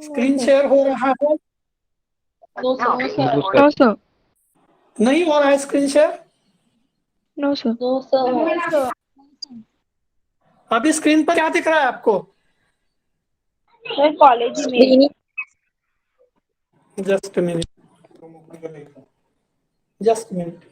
Screen share हो रहा है? No sir. No, sir. नहीं हो रहा है screen share? No, sir. No sir. अभी स्क्रीन पर क्या दिख रहा है आपको? सर कॉलेज में। Just minute, just minute.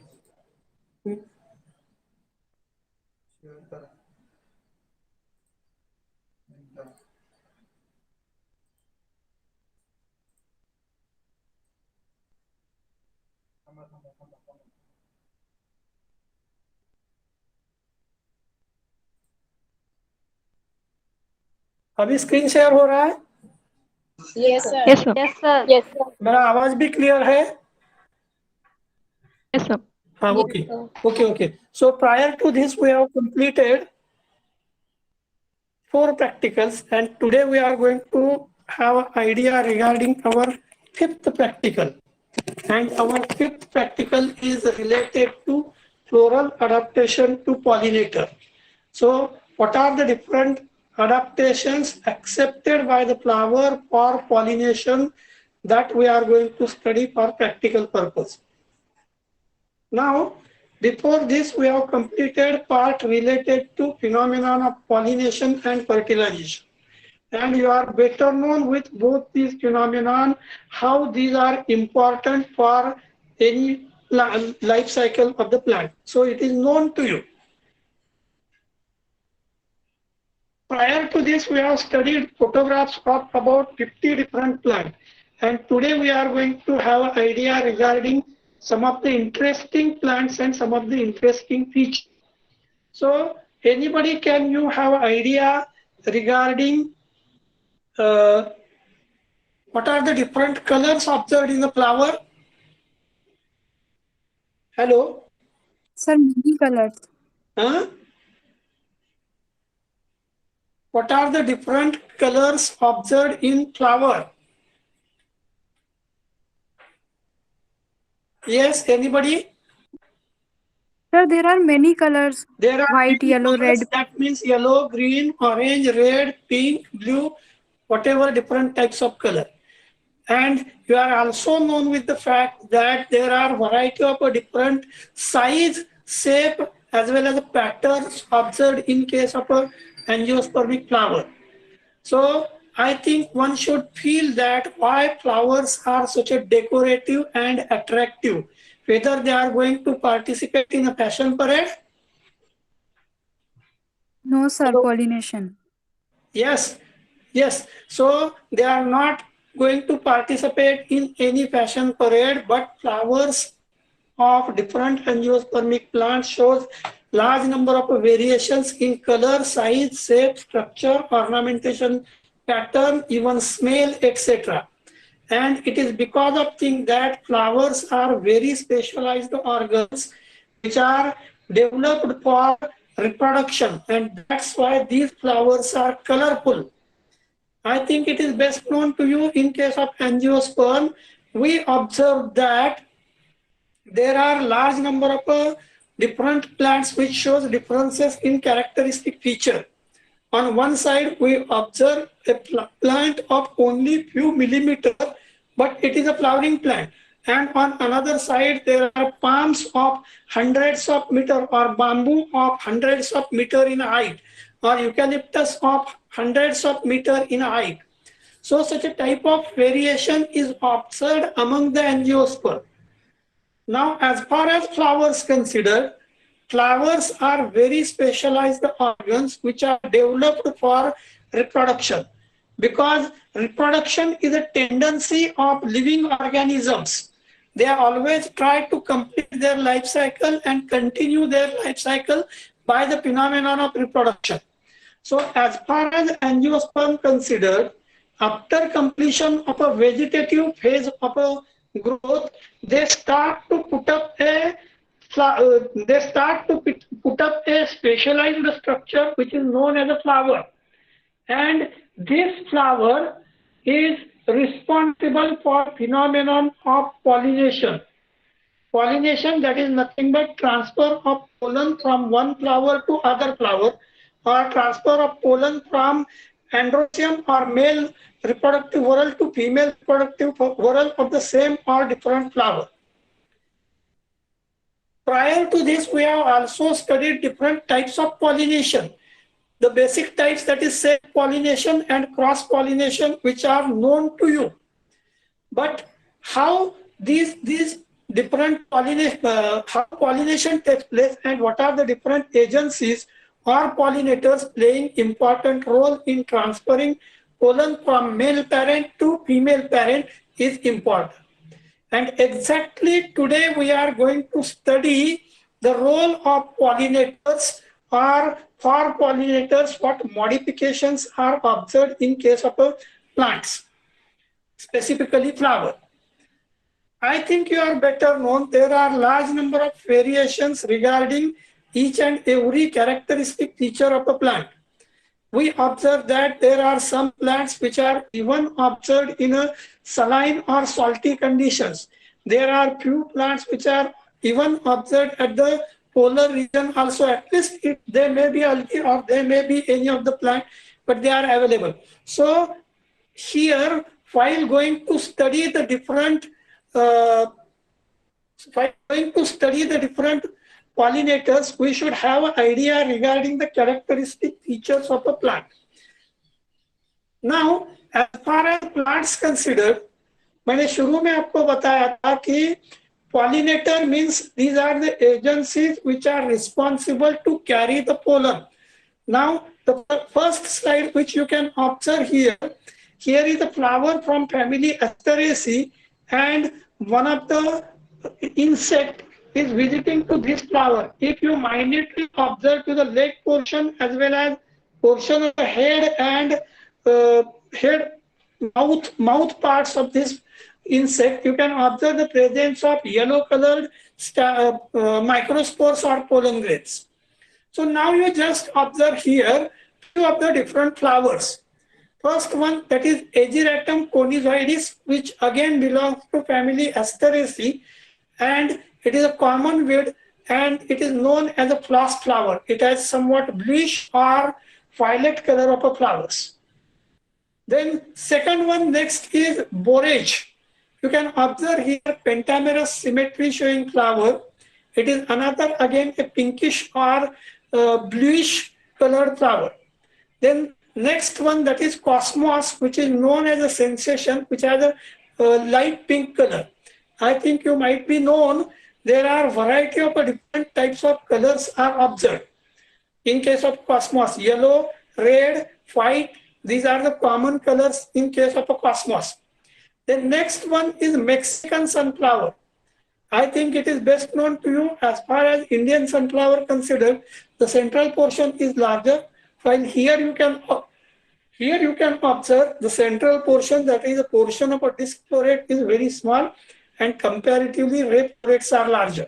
अभी स्क्रीन शेयर हो रहा है? Yes sir. Yes, sir. Yes sir. मेरा आवाज भी क्लियर है? Yes, sir. हाँ, okay okay okay. So prior to this we have completed 4 practicals, and today we are going to have an idea regarding our 5th practical. And our 5th practical is related to floral adaptation to pollinator. So what are the different adaptations accepted by the flower for pollination that we are going to study for practical purpose? Now, before this, we have completed part related to phenomenon of pollination and fertilization. And you are better known with both these phenomenon, how these are important for any life cycle of the plant. So it is known to you. Prior to this, we have studied photographs of about 50 different plants. And today we are going to have an idea regarding some of the interesting plants and some of the interesting features. So anybody, can you have idea regarding what are the different colors observed in the flower? Hello? Sir, many colors. Huh? What are the different colors observed in flower? Yes, anybody? Sir, there are many colors. There are White, many yellow, colors. red. That means yellow, green, orange, red, pink, blue, whatever different types of color. And you are also known with the fact that there are variety of different size, shape, as well as patterns observed in case of a angiospermic flower. So I think one should feel that why flowers are such a decorative and attractive, whether they are going to participate in a fashion parade. No, sir, pollination. Yes, yes. So they are not going to participate in any fashion parade, but flowers of different angiospermic plants shows large number of variations in color, size, shape, structure, ornamentation, pattern, even smell, etc. And it is because of things that flowers are very specialized organs which are developed for reproduction, and that's why these flowers are colorful. I think it is best known to you in case of angiosperm, we observe that there are large number of different plants which shows differences in characteristic feature. On one side, we observe a plant of only few millimeter, but it is a flowering plant. And on another side, there are palms of hundreds of meter, or bamboo of hundreds of meter in height, or eucalyptus of hundreds of meter in height. So such a type of variation is observed among the angiosperm. Now, as far as flowers considered, flowers are very specialized organs which are developed for reproduction, because reproduction is a tendency of living organisms. They always try to complete their life cycle and continue their life cycle by the phenomenon of reproduction. So as far as angiosperm considered, after completion of a vegetative phase of a growth, they start to put up a specialized structure which is known as a flower, and this flower is responsible for phenomenon of pollination. Pollination, that is nothing but transfer of pollen from one flower to other flower, or transfer of pollen from androecium or male reproductive whorl to female reproductive whorl of the same or different flower. Prior to this, we have also studied different types of pollination. The basic types, that is self-pollination and cross-pollination, which are known to you. But how these different pollination, how pollination takes place and what are the different agencies or pollinators playing important role in transferring pollen from male parent to female parent is important. And exactly today we are going to study the role of pollinators, or for pollinators, what modifications are observed in case of plants, specifically flower. I think you are better known. There are large number of variations regarding each and every characteristic feature of a plant. We observe that there are some plants which are even observed in a saline or salty conditions. There are few plants which are even observed at the polar region also. At least they may be algae or they may be any of the plant, but they are available. So here, while going to study the different pollinators, we should have an idea regarding the characteristic features of a plant. Now, as far as plants considered, मैंने शुरू में आपको बताया था कि pollinator means these are the agencies which are responsible to carry the pollen. Now, the first slide which you can observe here is a flower from family Asteraceae, and one of the insect is visiting to this flower. If you minutely observe to the leg portion as well as portion of the head and mouth parts of this insect, you can observe the presence of yellow colored microspores or pollen grains. So now you just observe here two of the different flowers. First one, that is Ageratum conizoides, which again belongs to family Asteraceae, and it is a common weed and it is known as a frost flower. It has somewhat bluish or violet color of a flowers. Then second one next is Borage. You can observe here pentamerous symmetry showing flower. It is another again a pinkish or bluish colored flower. Then next one, that is Cosmos, which is known as a sensation, which has a light pink color. I think you might be known, there are variety of different types of colors are observed. In case of Cosmos, yellow, red, white, these are the common colors in case of a Cosmos. The next one is Mexican sunflower. I think it is best known to you. As far as Indian sunflower considered, the central portion is larger, while here you can observe the central portion, that is a portion of a disc florette, is very small and comparatively ray florets are larger.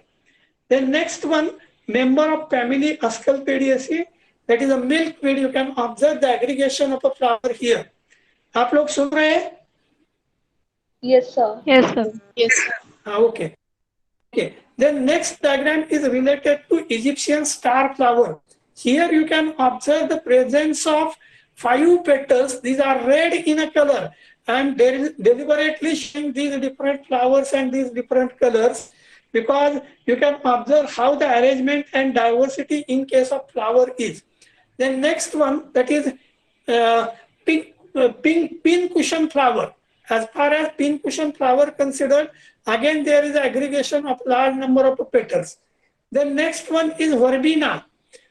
Then next one, member of family Asclepiadaceae, that is a milkweed. You can observe the aggregation of a flower here. आप लोग सुन रहे हैं? Yes, sir. Yes, sir. Yes, sir. Okay. Then next diagram is related to Egyptian star flower. Here you can observe the presence of 5 petals. These are red in a color, and deliberately showing these different flowers and these different colors, because you can observe how the arrangement and diversity in case of flower is. Then next one, that is pin cushion flower. As far as pin cushion flower considered, again there is aggregation of large number of petals. Then next one is verbena.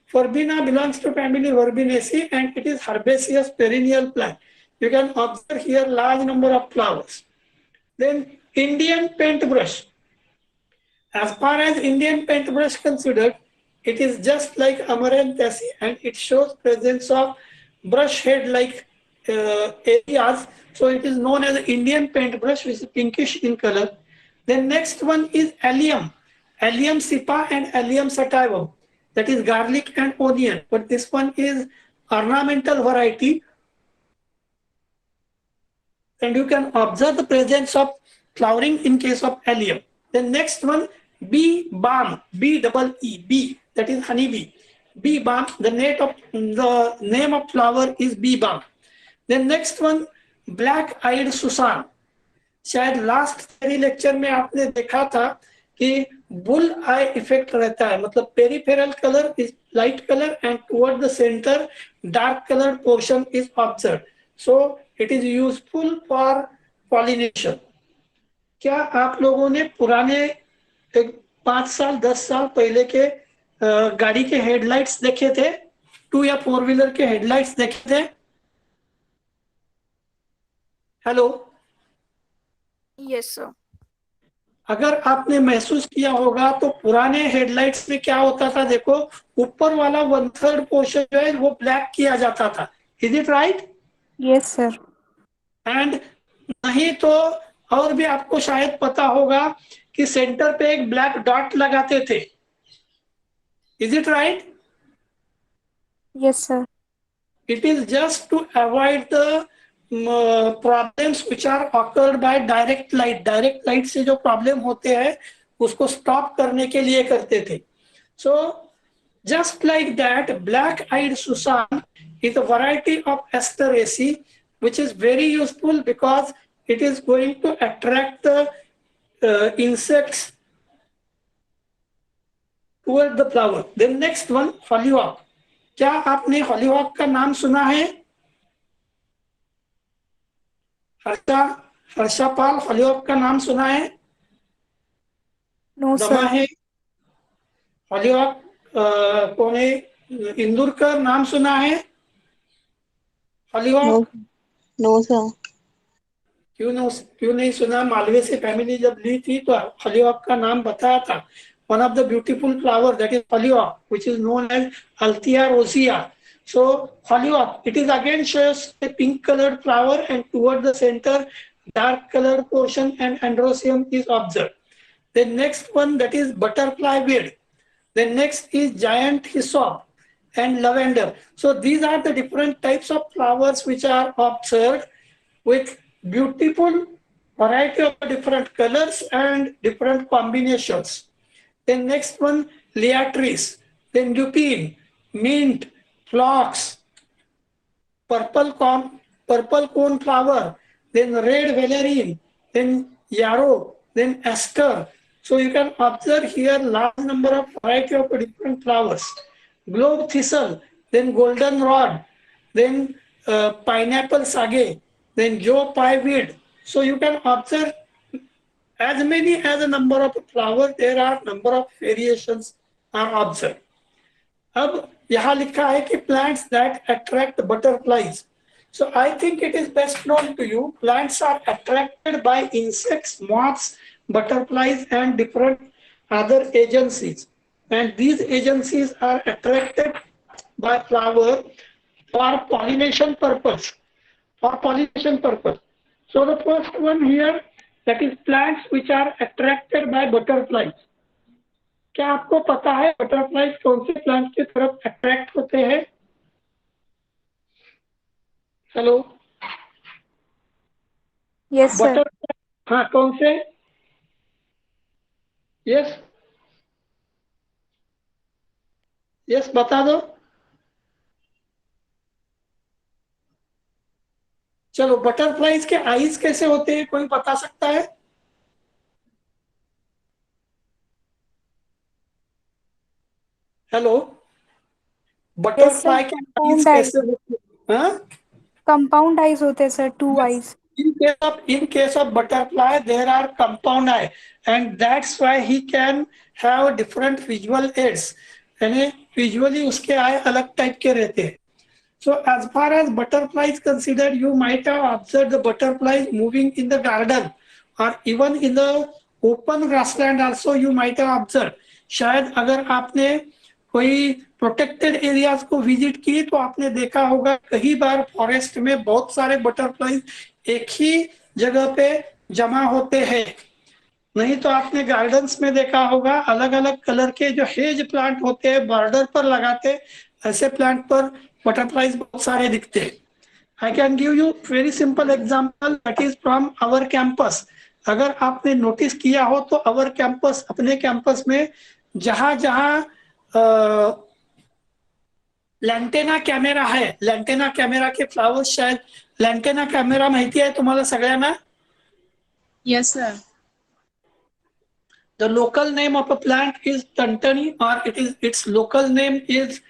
Verbena belongs to family Verbinaceae and it is herbaceous perennial plant. You can observe here large number of flowers. Then Indian paintbrush. As far as Indian paintbrush considered, it is just like Amaranthaceae and it shows presence of brush head like areas. So it is known as Indian paintbrush, which is pinkish in color. Then next one is allium. Allium sipa and allium sativum. That is garlic and onion. But this one is ornamental variety. And you can observe the presence of flowering in case of allium. The next one, bee balm, B-double-E, that is honeybee. Bee balm, the name of flower is bee balm. Then next one black eyed Susan. शायद last theory lecture में आपने देखा था कि bull I effect रहता है, मतलब peripheral colour is light colour and toward the centre dark colour portion is observe, so it is useful for pollination. क्या आप लोगों ने पुराने 5 साल 10 साल पहले के गाड़ी के हेडलाइट्स देखे थे, 2 या 4 व्हीलर के हेडलाइट्स देखे थे? Hello, Yes, sir. अगर आपने महसूस किया होगा तो पुराने हेडलाइट्स में क्या होता था, देखो ऊपर वाला 1/3 पोर्शन जो है वो ब्लैक किया जाता था। Is it right? Yes, sir. And नहीं तो और भी आपको शायद पता होगा कि सेंटर पे एक ब्लैक डॉट लगाते थे। Is it right? Yes, sir. It is just to avoid the problems which are occurred by direct light. Direct light से जो problem होते हैं उसको stop करने के लिए करते थे। So just like that, black-eyed Susan is a variety of Asteraceae which is very useful because it is going to attract the insects toward the flower. Then next one, hollyhock. क्या आपने hollyhock का नाम सुना है? हर्षापाल, hollyhock का नाम सुना है? No, दमा sir. है हॉलीहॉक। कौन है? इंदुरकर नाम सुना है हॉलीहॉक? No sir. क्यों नहीं सुना? मालवे से फैमिली जब ली थी तो हॉलीहॉक का नाम बताया था। One of the beautiful flower that is hollyhock which is known as Althaea rosea. So hollyhock, it is again shows a pink colored flower and toward the center dark colored portion and androecium is observed. The next one, that is butterfly weed. The next is giant hyssop and lavender. So these are the different types of flowers which are observed with beautiful variety of different colors and different combinations. Then next one, liatris, then lupine, mint, phlox, purple cone flower, then red valerian, then yarrow, then aster. So you can observe here large number of variety of different flowers. Globe thistle, then golden rod, then pineapple sage, then joe pie weed. So you can observe as many as a number of flowers, there are number of variations are observed. अब यहाँ लिखा है कि plants that attract butterflies. So I think it is best known to you. Plants are attracted by insects, moths, butterflies, and different other agencies. And these agencies are attracted by flower for pollination purpose. For pollination purpose. So the first one here, that is plants which are attracted by butterflies. क्या आपको पता है butterflies कौन से plant की तरफ attract होते हैं? Hello, Yes, sir. बटरफ्लाई, हाँ कौन से? यस यस बता दो। चलो, बटरफ्लाइज के आईज कैसे होते हैं, कोई बता सकता है? हेलो, बटरफ्लाई के आईज Compound eyes. कैसे होते हैं? हाँ? Compound eyes होते हैं sir, 2 eyes. In case of butterfly, there are compound eye, and that's why he can have different visual aids. यानी visually उसके eye अलग type के रहते हैं. So as far as butterfly is considered, you might have observed the butterflies moving in the garden or even in the open grassland also you might have observed. शायद अगर आपने कोई protected areas को visit की तो आपने देखा होगा कई बार फॉरेस्ट में बहुत सारे बटरफ्लाईज एक ही जगह पे जमा होते हैं। नहीं तो आपने गार्डन्स में देखा होगा अलग अलग कलर के जो हेज प्लांट होते हैं बॉर्डर पर लगाते, ऐसे प्लांट पर बटरफ्लाईज बहुत सारे दिखते हैं। I can give you very simple example that is from our campus. अगर आपने नोटिस किया हो तो आवर कैंपस, अपने कैंपस में जहां जहां लैंटेना कैमरा है, लैंटेना कैमरा के फ्लावर्स शायद लँटेना कॅमेरा माहिती आहे तुम्हाला सगळ्यांना? Yes, sir. The local name of a plant is Tantani, or its local name is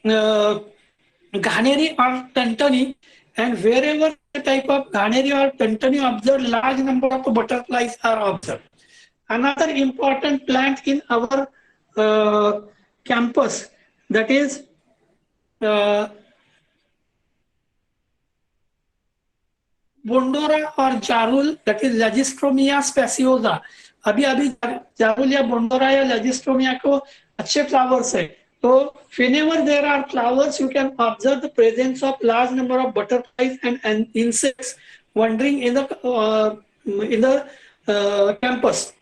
Ghaneri or Tantani, and wherever the type of Ghaneri or Tantani observed, large number of butterflies are observed. Another important plant in our campus, that is बोंडोरा और जारुल, that is Legistronia speciosa. अभी अभी जारुल या बोंडोरा या लेजिस्ट्रोमिया को अच्छे flowers है. तो whenever there are flowers, you can observe the presence of large number of butterflies and insects wandering in the campus.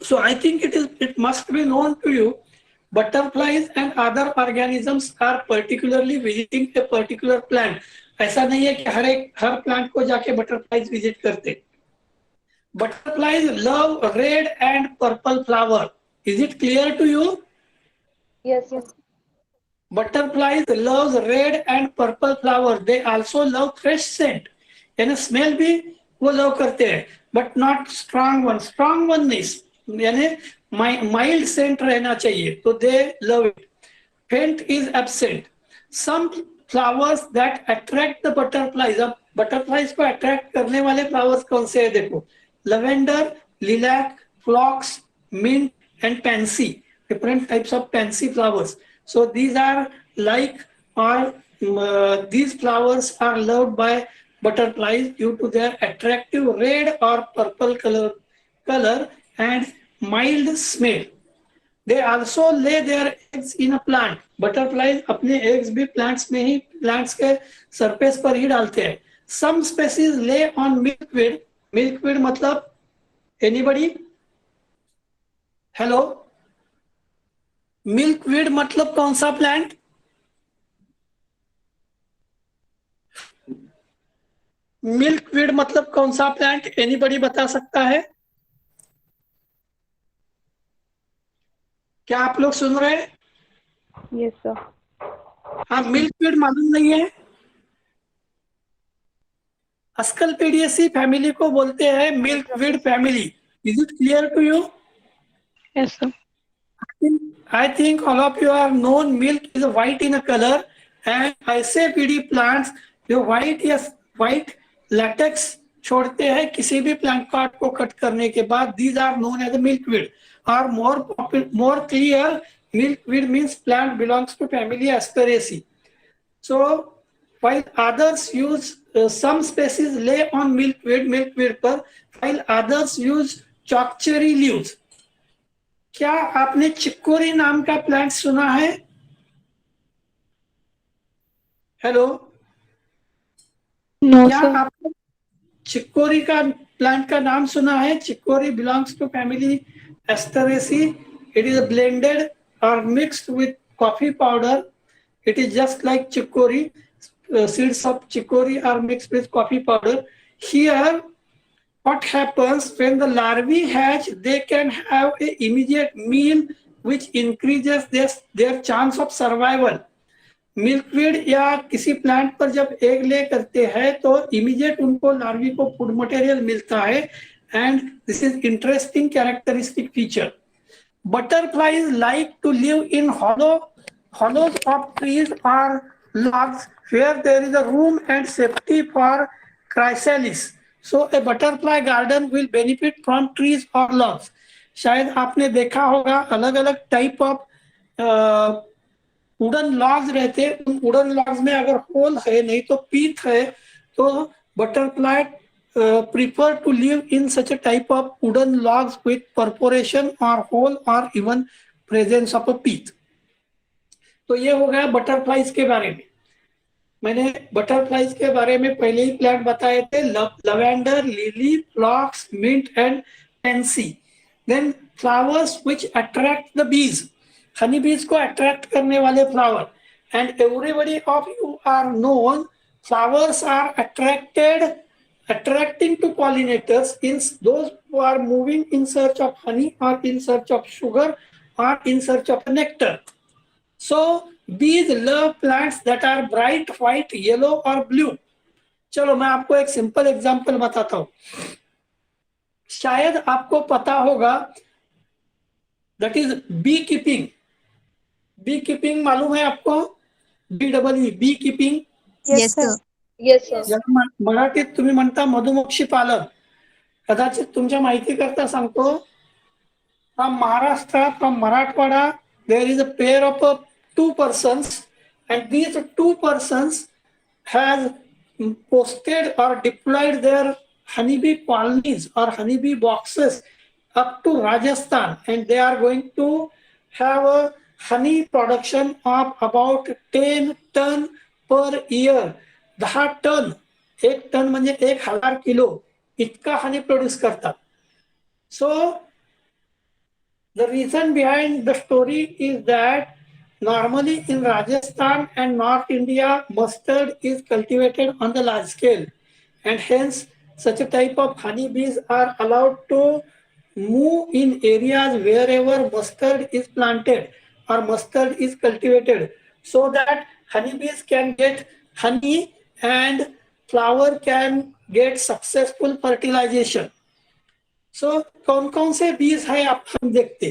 So I think it must be known to you, butterflies and other organisms are particularly visiting a particular plant. ऐसा नहीं है कि हर plant को जाके butterflies visit करते. Butterflies love red and purple flower. Is it clear to you? Yes, sir. Butterflies love red and purple flower. They also love fresh scent. यानी smell भी वो लव करते हैं, but not strong one. Strong one नहीं, यानी mild scent रहना चाहिए, तो they love it. Faint is absent. Some flowers that attract the butterflies. अब बटरफ्लाइज को अट्रैक्ट करने वाले फ्लावर्स कौन से है? देखो, lavender, lilac, phlox, mint and pansy. different types of pansy flowers. So these are like, or these flowers are loved by butterflies due to their attractive red or purple color and mild smell. They also lay their eggs in a plant. Butterflies अपने eggs भी plants में ही, plants के surface पर ही डालते हैं. Some species lay on milkweed. Milkweed मतलब anybody? Hello? Milkweed मतलब कौन सा प्लांट? मिल्कवीड मतलब कौन सा प्लांट? एनीबडी बता सकता है? क्या आप लोग सुन रहे हैं? Yes, sir. हाँ, मिल्कवीड मालूम नहीं है? अस्कलपेडियेसी फैमिली को बोलते हैं milkweed family. Is it clear to you? Yes, sir. I think all of you are known milk is white in a color, and ऐसे पीडी प्लांट्स जो white latex छोड़ते हैं किसी भी प्लांट पार्ट को कट करने के बाद, these are known as a milkweed. Or more clear, milkweed means plant belongs to family Asteraceae. So while others use some species lay on milkweed पर, while others use chokecherry leaves. क्या आपने chicory नाम का plant सुना है? Hello, No, क्या sir. आपने chicory का प्लांट का नाम सुना है? Chicory belongs to family Asteraceae. It is blended or mixed with coffee powder. It is just like chicory. Seeds of chicory are mixed with coffee powder. Here what happens when the larvae hatch, they can have an immediate meal which increases their chance of survival. Milkweed या किसी plant पर जब egg ले करते हैं तो immediate उनको larvae को फूड मटेरियल मिलता है, and this is interesting characteristic feature. Butterflies like to live in hollows of trees or logs where there is a room and safety for chrysalis. So a butterfly garden will benefit from trees or logs. शायद आपने देखा होगा अलग अलग type of wooden logs रहते. उन wooden logs में अगर होल है नहीं तो पीथ है, तो butterfly prefer to live in such a type of wooden logs with perforation or hole or even presence of a pith. तो ये हो गया बटरफ्लाइज के बारे में. मैंने बटरफ्लाइज के बारे में पहले ही प्लांट बताए थे, lavender, lily, phlox, mint and pansy. Then flowers which attract the bees. Honey bees को अट्रैक्ट करने वाले flower. And everybody of you are known flowers are attracting to pollinators in those who are moving in search of honey or in search of sugar are in search of nectar. So bees love plants that are bright white, yellow or blue. चलो मैं आपको एक simple example बताता हूँ. शायद आपको पता होगा, that is beekeeping. Beekeeping मालूम है आपको? BEE, beekeeping. Yes, sir. Yes, sir. ज्याला मराठीत तुम्ही म्हणता मधुमक्षी पालन. कदाचित तुमच्या माहिती करता सांगतो, from Maharashtra, from Marathwada, there is a pair of two persons, and these two persons has posted or deployed their honeybee colonies or honeybee boxes up to Rajasthan, and they are going to have a honey production of about 10 ton per year. 10 ton, 1 ton म्हणजे 1000 kilo इतका Honey produce करतात. सो the reason behind the story is that normally in Rajasthan and North India, mustard is cultivated on the large scale, and hence such a type of honeybees are allowed to move in areas wherever mustard is planted or mustard is cultivated, so that honeybees can get honey and flower can get successful fertilization. सो कौन कौन से बीज है आप हम देखते.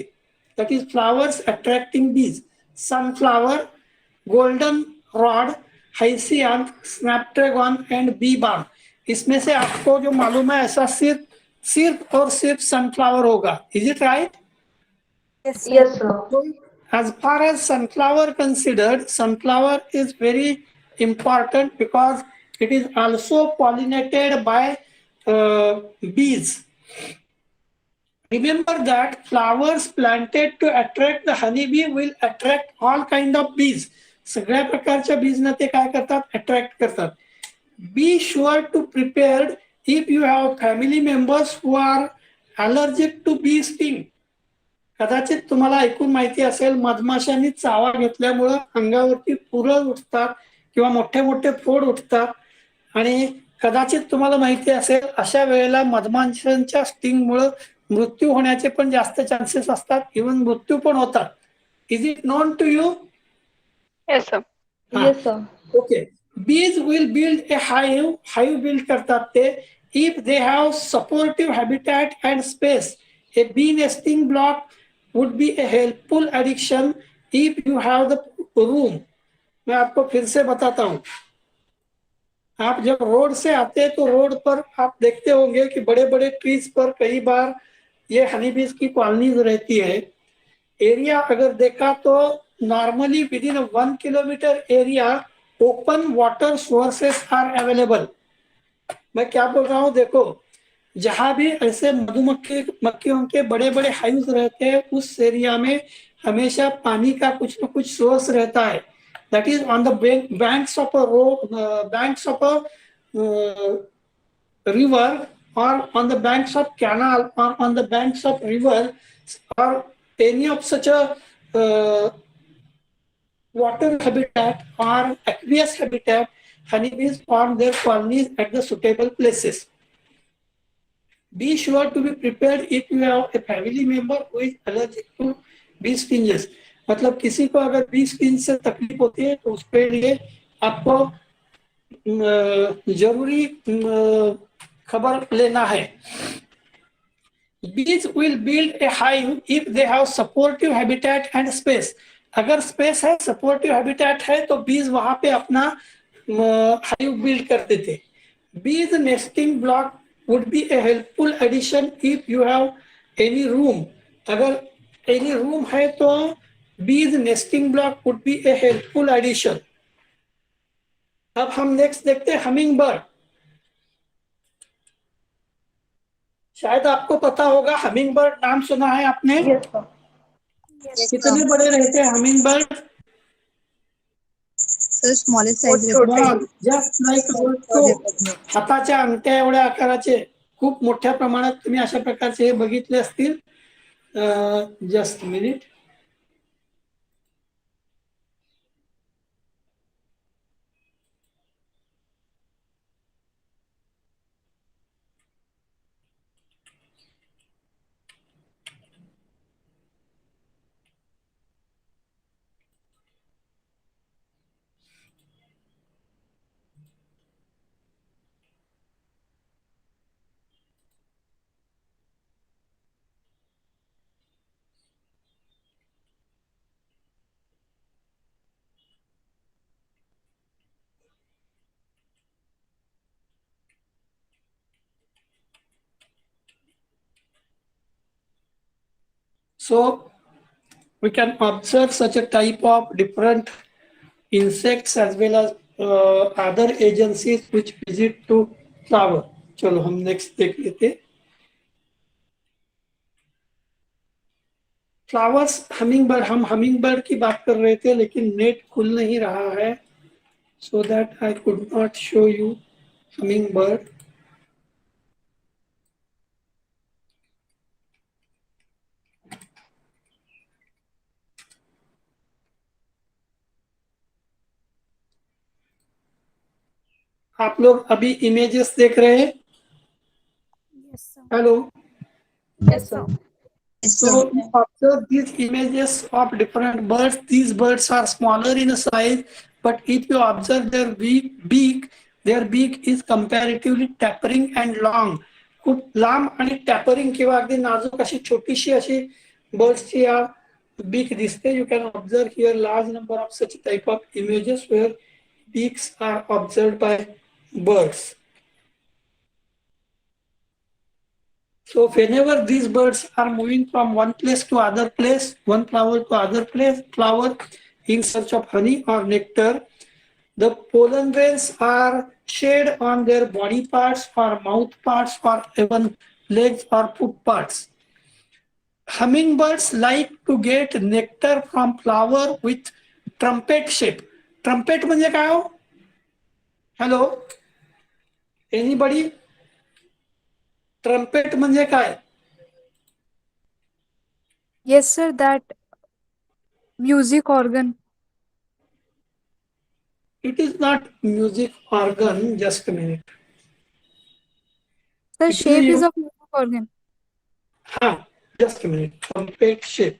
That is flowers attracting bees, sunflower, goldenrod, hyacinth, snapdragon and bee balm. इसमें से आपको जो मालूम है ऐसा सिर्फ सिर्फ और सिर्फ सनफ्लावर होगा. Is it right? Yes, sir. As far as sunflower considered, sunflower is very important because it is also pollinated by bees. Remember that flowers planted to attract the honeybee will attract all kind of bees. सगळ्या प्रकारच्या बीजना ते काय करतात? Attract करतात. Be sure to prepared if you have family members who are allergic to bee sting. कदाचित तुम्हाला ऐकून माहिती असेल, मधमाशांनी चावा घेतल्यामुळं अंगावरती पुरळ उठतात किंवा मोठे मोठे फोड उठतात. आणि कदाचित तुम्हाला माहिती असेल, अशा वेळेला मधमाशांच्या स्टिंगमुळं मृत्यू होण्याचे पण जास्त चान्सेस असतात. इव्हन मृत्यू पण होतात. Is it known to you? Yes, sir. Yes, sir. Okay. Bees will build a hive build करतात ते if they have supportive habitat and space. A bee nesting block would be a helpful addiction if you have the room. मैं आपको फिर से बताता हूँ. आप जब रोड से आते हैं तो रोड पर आप देखते होंगे कि बड़े बड़े ट्रीज पर कई बार ये हनीबीज की कॉलोनीज रहती है. एरिया अगर देखा तो normally within 1 kilometre area open water sources are available. मैं क्या बोल रहा हूँ, देखो जहां भी ऐसे मधुमक्खी मक्खियों के बड़े बड़े हाइव्स रहते हैं उस एरिया में हमेशा पानी का कुछ न कुछ सोर्स रहता है. That is on the banks of a banks of a river or on the banks of canal or on the banks of river or any of such a water habitat or aqueous habitat, honeybees form their colonies at the suitable places. Be sure to be prepared if you have a family member who is allergic to bee stings. मतलब किसी को अगर B sting से तकलीफ होती है तो उसके लिए आपको जरूरी खबर लेना है. Bees will build a hive if they have supportive habitat and space. अगर स्पेस है, सपोर्टिव हैबिटेट है तो बीज वहां पे अपना हाइव बिल्ड करते थे. Bees nesting block would be a helpful addition if you have any room. अगर एनी रूम है तो bees nesting block would be a helpful addition. अब हम नेक्स्ट देखते हैं हमिंग बर्ड. शायद आपको पता होगा, हमिंग बर्ड नाम सुना है आपने? Yes, sir. कितने बड़े रहते हैं humming bird? Sir smallest size just like हाताच्या अंगठ्या एवढ्या आकाराचे, खूप मोठ्या प्रमाणात तुम्ही अशा प्रकारचे हे बघितले असतील. Just minute. So we can observe such a type of different insects as well as other agencies which visit to flower. चलो हम नेक्स्ट देख लेते हैं. फ्लावर्स हमिंग बर्ड, हम हमिंग बर्ड की बात कर रहे थे लेकिन नेट खुल नहीं रहा है, so that I could not show you humming bird. आप लोग अभी इमेजेस देख रहे हैं? Yes, sir. Hello. Yes, sir. So you observe these images of different birds. These birds are smaller in size, but if you observe their their beak is comparatively tapering and long. खूप लांब आणि tapering किंवा अगदी नाजूक अशी छोटीशी अशी बर्ड्सची या बीक दिसते. You can observe here large number of such type of images where beaks are observed by birds. So whenever these birds are moving from one place to other place, one flower to other flower in search of honey or nectar, the pollen grains are shed on their body parts or mouth parts or even legs or foot parts. Hummingbirds like to get nectar from flower with trumpet shape. Trumpet म्हणजे काय हो? Hello? Anybody? Trumpet म्हणजे काय? Yes, sir. That music organ. It is not music organ, just a minute. The It shape is is of music organ. just a minute. Trumpet shape.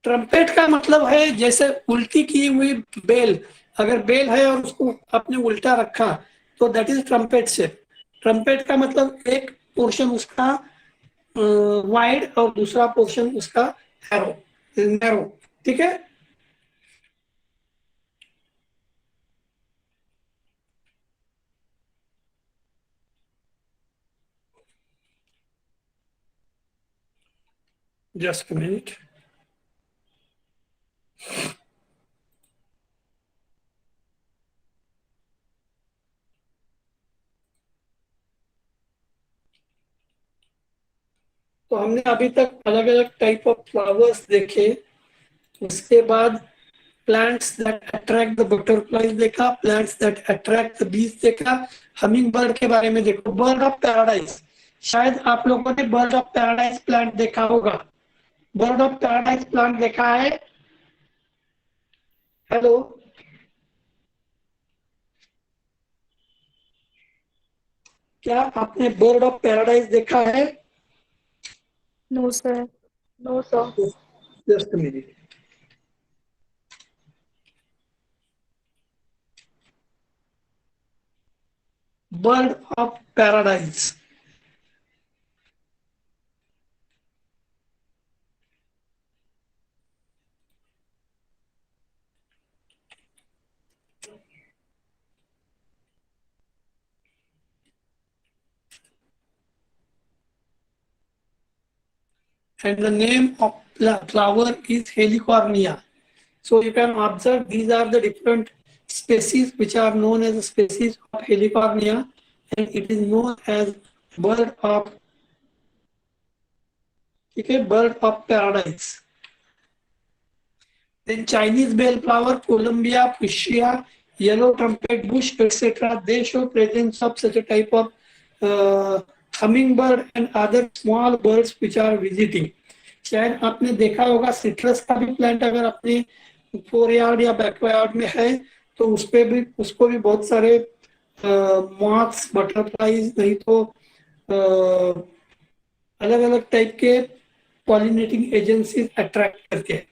Trumpet का मतलब है जैसे उल्टी की हुई बेल. अगर बेल है और उसको आपने उल्टा रखा तो that is trumpet shape. Trumpet का मतलब एक पोर्शन उसका वाइड और दूसरा पोर्शन उसका नैरो. ठीक है. Just a minute. तो हमने अभी तक अलग अलग टाइप ऑफ फ्लावर्स देखे. उसके बाद plants that attract the butterflies देखा, plants that attract the bees देखा. हमिंग बर्ड के बारे में देखो. बर्ड ऑफ पैराडाइज, शायद आप लोगों ने बर्ड ऑफ पैराडाइज प्लांट देखा होगा. बर्ड ऑफ पैराडाइज प्लांट देखा है? हेलो. क्या आपने बर्ड ऑफ पैराडाइज देखा है? No, sir. No, sir. Just a minute. Bird of paradise. And the name of flower is Helicornia. So you can observe these are the different species which are known as a species of Helicornia, and it is known as bird of bird of paradise. Then Chinese bellflower, Columbia, fuchsia, yellow trumpet bush, etc. They show presence of such a type of hummingbird and other small birds which are visiting. शायद आपने देखा होगा citrus का भी plant अगर अपने फोरयार्ड या backyard में है तो उसको भी बहुत सारे मॉथ्स, बटरफ्लाईज, नहीं तो अलग अलग टाइप के पॉलिनेटिंग एजेंसीज अट्रैक्ट करते हैं.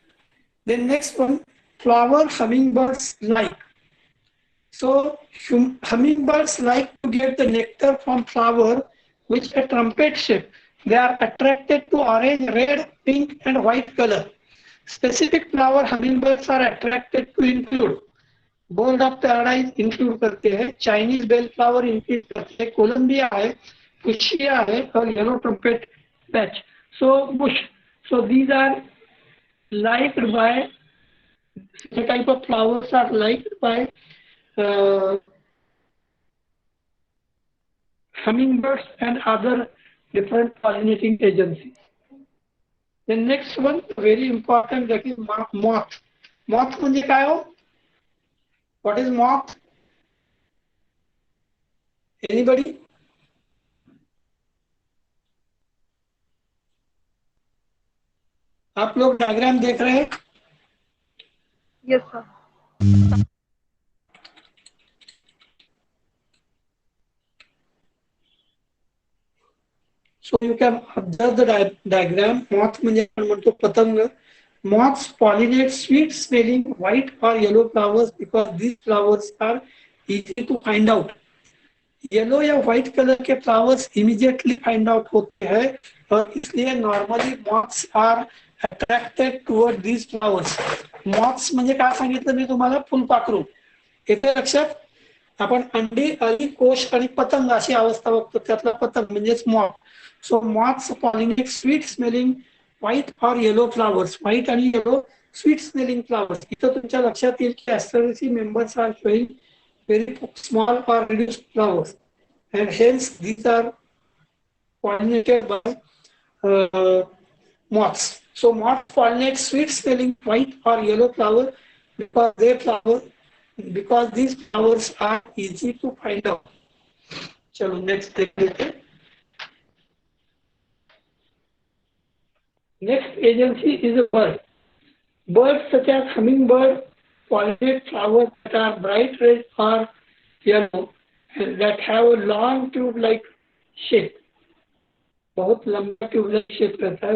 Then next one, flower hummingbirds like. So hummingbirds like to get the nectar from flower which a trumpet shape. They are attracted to orange, red, pink and white color. Specific flower hummingbirds are attracted to include bird of paradise include करते हैं, Chinese bellflower include करते हैं, Colombia है, fuchsia है और yellow trumpet patch. So bush. So these are liked by the type of flowers are liked by hummingbirds and other different pollinating agencies. The next one very important, that is moth. Moth म्हणजे काय हो? What is moth? Anybody? आप लोग diagram देख रहे हैं? Yes, sir. So you can observe the diagram. Moth म्हणजे आपण म्हणतो पतंग. Moths pollinate sweet smelling white or yellow flowers because these flowers are easy to find out. Yellow या व्हाइट कलर के फ्लावर्स इमीडिएटली फाइंड आउट होते हैं और इसलिए normally moths are attracted toward these flowers. Moths म्हणजे काय सांगितलं मी तुम्हाला, फुलपाखरू. येते लक्षात? आपण अंडी, अळी, कोश आणि पतंग अशी अवस्था बघतो, त्यातला पतंग म्हणजेच moth. So moths pollinate sweet smelling white और येलो फ्लावर्स. व्हाइट आणि येलो स्वीट स्मेलिंग फ्लावर्स. इथं तुमच्या लक्षात येईल की astrology members are showing very small or reduced flowers, and hence these are pollinated by moths. So moths pollinate sweet smelling white or yellow flower because these flowers are easy to find out. चलो next देखते हैं. Next agency is a bird. Birds such as hummingbird pollinate flowers that are bright red or yellow and that have a long tube-like shape. बहुत लंबा tube-like shape रहता है.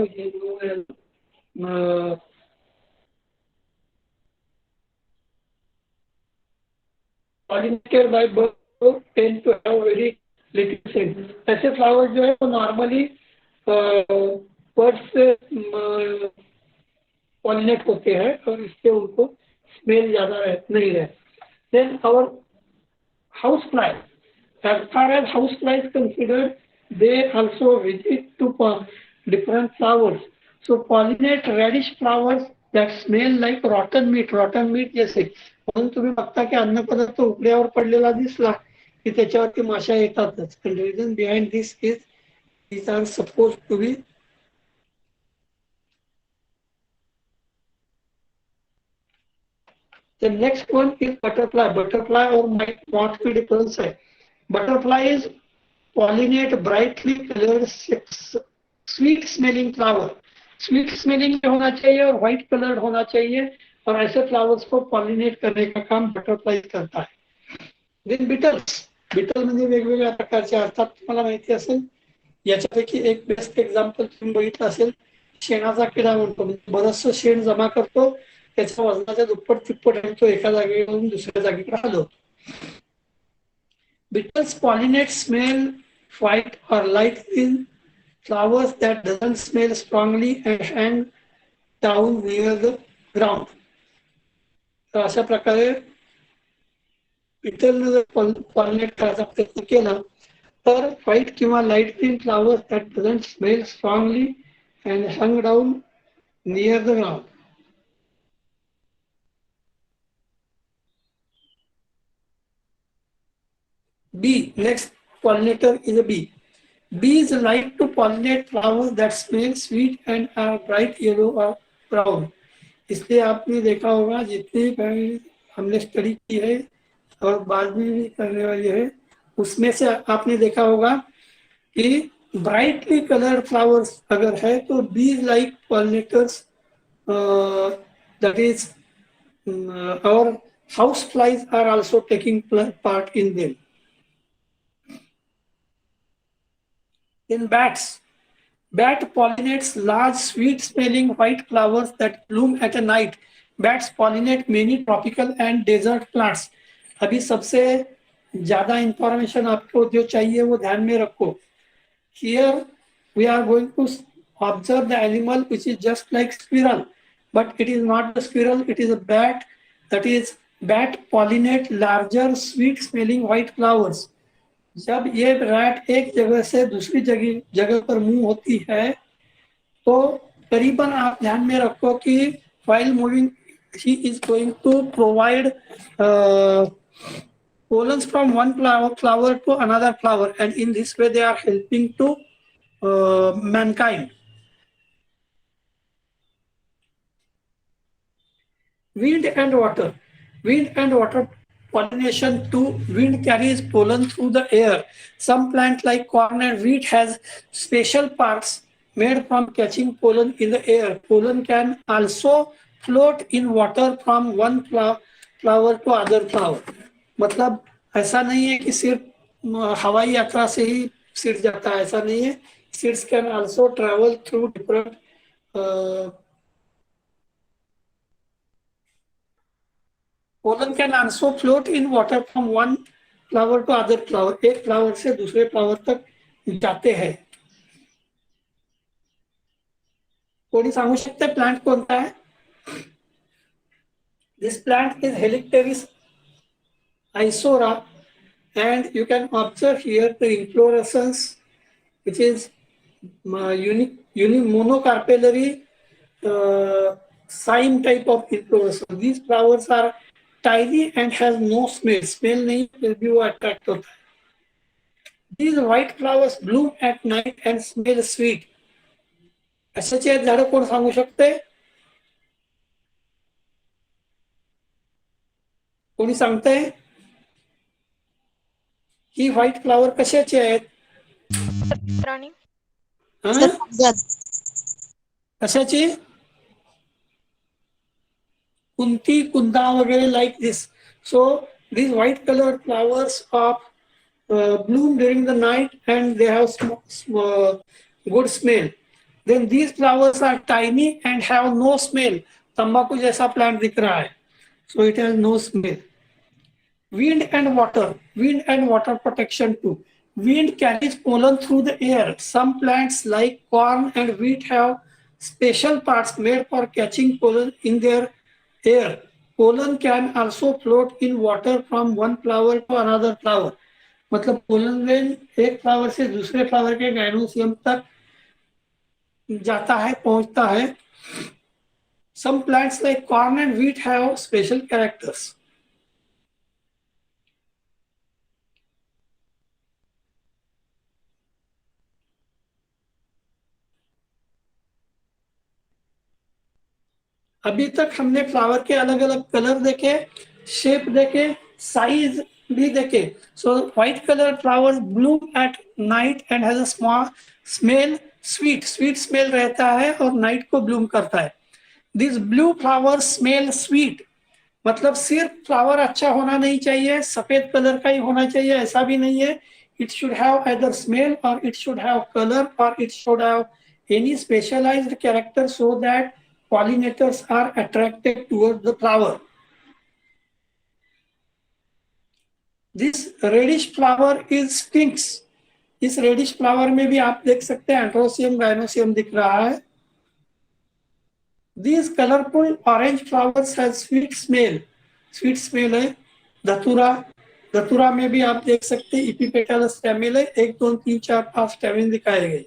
Pollinated by birds tend to have very little scent. ऐसे flowers जो है वो normally birds से pollinate होते हैं और इससे उनको smell ज़्यादा नहीं रहे. Then our housefly, as far as housefly is considered, they also visit to different flowers. So pollinate radish flowers that smell like rotten meat. Rotten meat जैसे म्हणून तुम्ही बघता की अन्न पदार्थ उकड्यावर पडलेला दिसला की त्याच्यावरती माशा येतातच. And the reason behind this is these are supposed to be The next one is butterfly. Butterfly और moth की difference है. Butterfly is pollinate brightly colored sweet smelling flower. Sweet smelling होना चाहिए और white colored होना चाहिए और ऐसे flowers को pollinate करने का काम butterfly करता है. Then beetles. Beetle म्हणजे वेगवेगळ्या प्रकारचे असतात. तुम्हाला माहिती असेल, याच्यापैकी एक बेस्ट एक्झाम्पल तुम्ही बघितलं असेल, शेणाचा किडा म्हणतो. बरचसं शेण जमा करतो, त्याच्या वजनाच्या दुप्पट तिप्पट आणि तो एका जागेवरून दुसऱ्या जागेकडे हलवतो. Beetles pollinate smell white or light green flowers that doesn't smell strongly and hang down near the ground. तर अशा प्रकारे beetle जर pollinate करायचा प्रयत्न केला तर white किंवा light green flowers that doesn't smell strongly and hang down near the ground. Bee, next pollinator is a bee. Bees like to pollinate flowers that smell sweet and are bright yellow or brown. इसलिए आपने देखा होगा, जितनी हमने study की है और बाद में भी करने वाली है, उसमें से आपने देखा होगा कि ब्राइटली कलर्ड फ्लावर्स अगर है तो बीज like pollinators, that is our house flies are also taking part in them. Then bats. Bat pollinates large sweet-smelling white flowers that bloom at a night. Bats pollinate many tropical and desert plants. अभी सबसे ज़्यादा information आपको जो चाहिए वो ध्यान में रखो. Here we are going to observe the animal which is just like squirrel, but it is not a squirrel, it is a bat. That is, bat pollinate larger sweet smelling white flowers. जब ये rat एक जगह से दूसरी जगह जगह पर move होती है तो करीबन आप ध्यान में रखो कि while moving she is going to provide pollens from one flower to another flower, and in this way they are helping to mankind. Wind and water. Wind and water pollination too. Wind carries pollen through the air. Some plants like corn and wheat has special parts made from catching pollen in the air. Pollen can also float in water from one flower to other flower. मतलब ऐसा नहीं है कि सिर्फ हवाई यात्रा से ही seed जाता है, ऐसा नहीं है. Seeds can also travel through different pollen can also float in water from one flower to other flower. एक फ्लावर से दूसरे फ्लावर तक जाते हैं. कोणी सांगू शकते प्लांट कोणता है? This plant is Helicteris isora, and you can observe here the inflorescence, which is unique monocarpellary cyme type of inflorescence. These flowers are tiny and has no smell. Smell नहीं, फिर भी वो attract होता है. These white flowers bloom at night and smell sweet. अशाची झाडं कोण सांगू शकते? कोणी सांगतंय? ही व्हाईट फ्लावर कशाची आहेत? राणी कशाची? कुंती, कुंदा वगैरह like this. So these white colored flowers of bloom during the night and they have good smell. Then these flowers are tiny and have no smell. तंबाकू जैसा plant दिख रहा है. So it has no smell. Wind and water protection too. Wind carries pollen through the air. Some plants like corn and wheat have special parts made for catching pollen in their air. Pollen can also float in water from one flower to another flower. मतलब pollen rain एक flower से दूसरे flower के gynoecium तक जाता है, पहुंचता है. Some plants like corn and wheat have special characters. अभी तक हमने फ्लावर के अलग अलग कलर देखे, शेप देखे, साइज भी देखे. So white colour flower bloom at night and has a small smell, sweet smell रहता है और नाइट को ब्लूम करता है. This blue flower smell sweet. मतलब सिर्फ फ्लावर अच्छा होना नहीं चाहिए, सफेद कलर का ही होना चाहिए, ऐसा भी नहीं है. It should have either smell और इट शुड हैव कलर और it should have any specialised character so that pollinators are attracted towards the flower. This reddish flower is sphinx. इस रेडिश फ्लावर में भी आप देख सकते हैं एंड्रोसियम गाइनोसियम दिख रहा है. These colorful orange flowers have sweet smell है. धतूरा में भी आप देख सकते हैं इपिपेटल स्टेमिल है. 1 2 3 4 5 स्टेमिन दिखाए गए.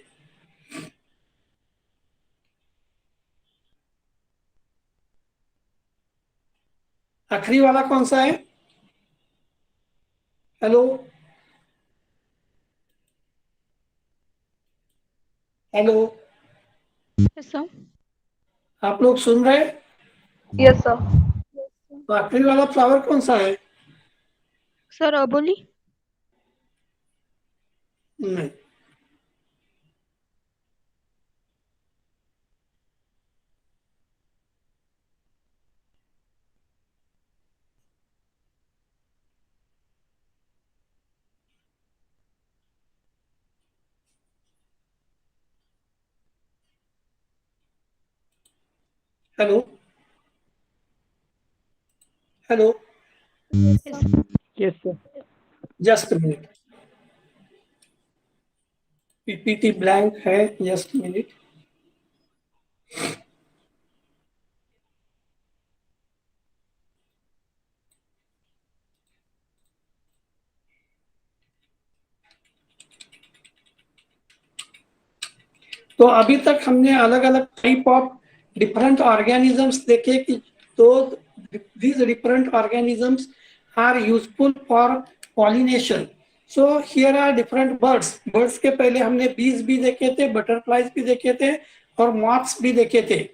आखिरी वाला कौन सा है? Hello hello, yes sir. आप लोग सुन रहे हैं? Yes, sir. तो आखिरी वाला फ्लावर कौन सा है? सर अबोली. नहीं. Hello hello, Yes, sir. Just minute. PPT blank है, जस्ट मिनट. तो अभी तक हमने अलग अलग टाइप ऑफ डिफरेंट ऑर्गेनिजम्स देखे कि तो these different organisms are useful for pollination. So here are different birds. Birds के पहले हमने bees भी देखे थे, butterflies भी देखे थे और moths भी देखे थे.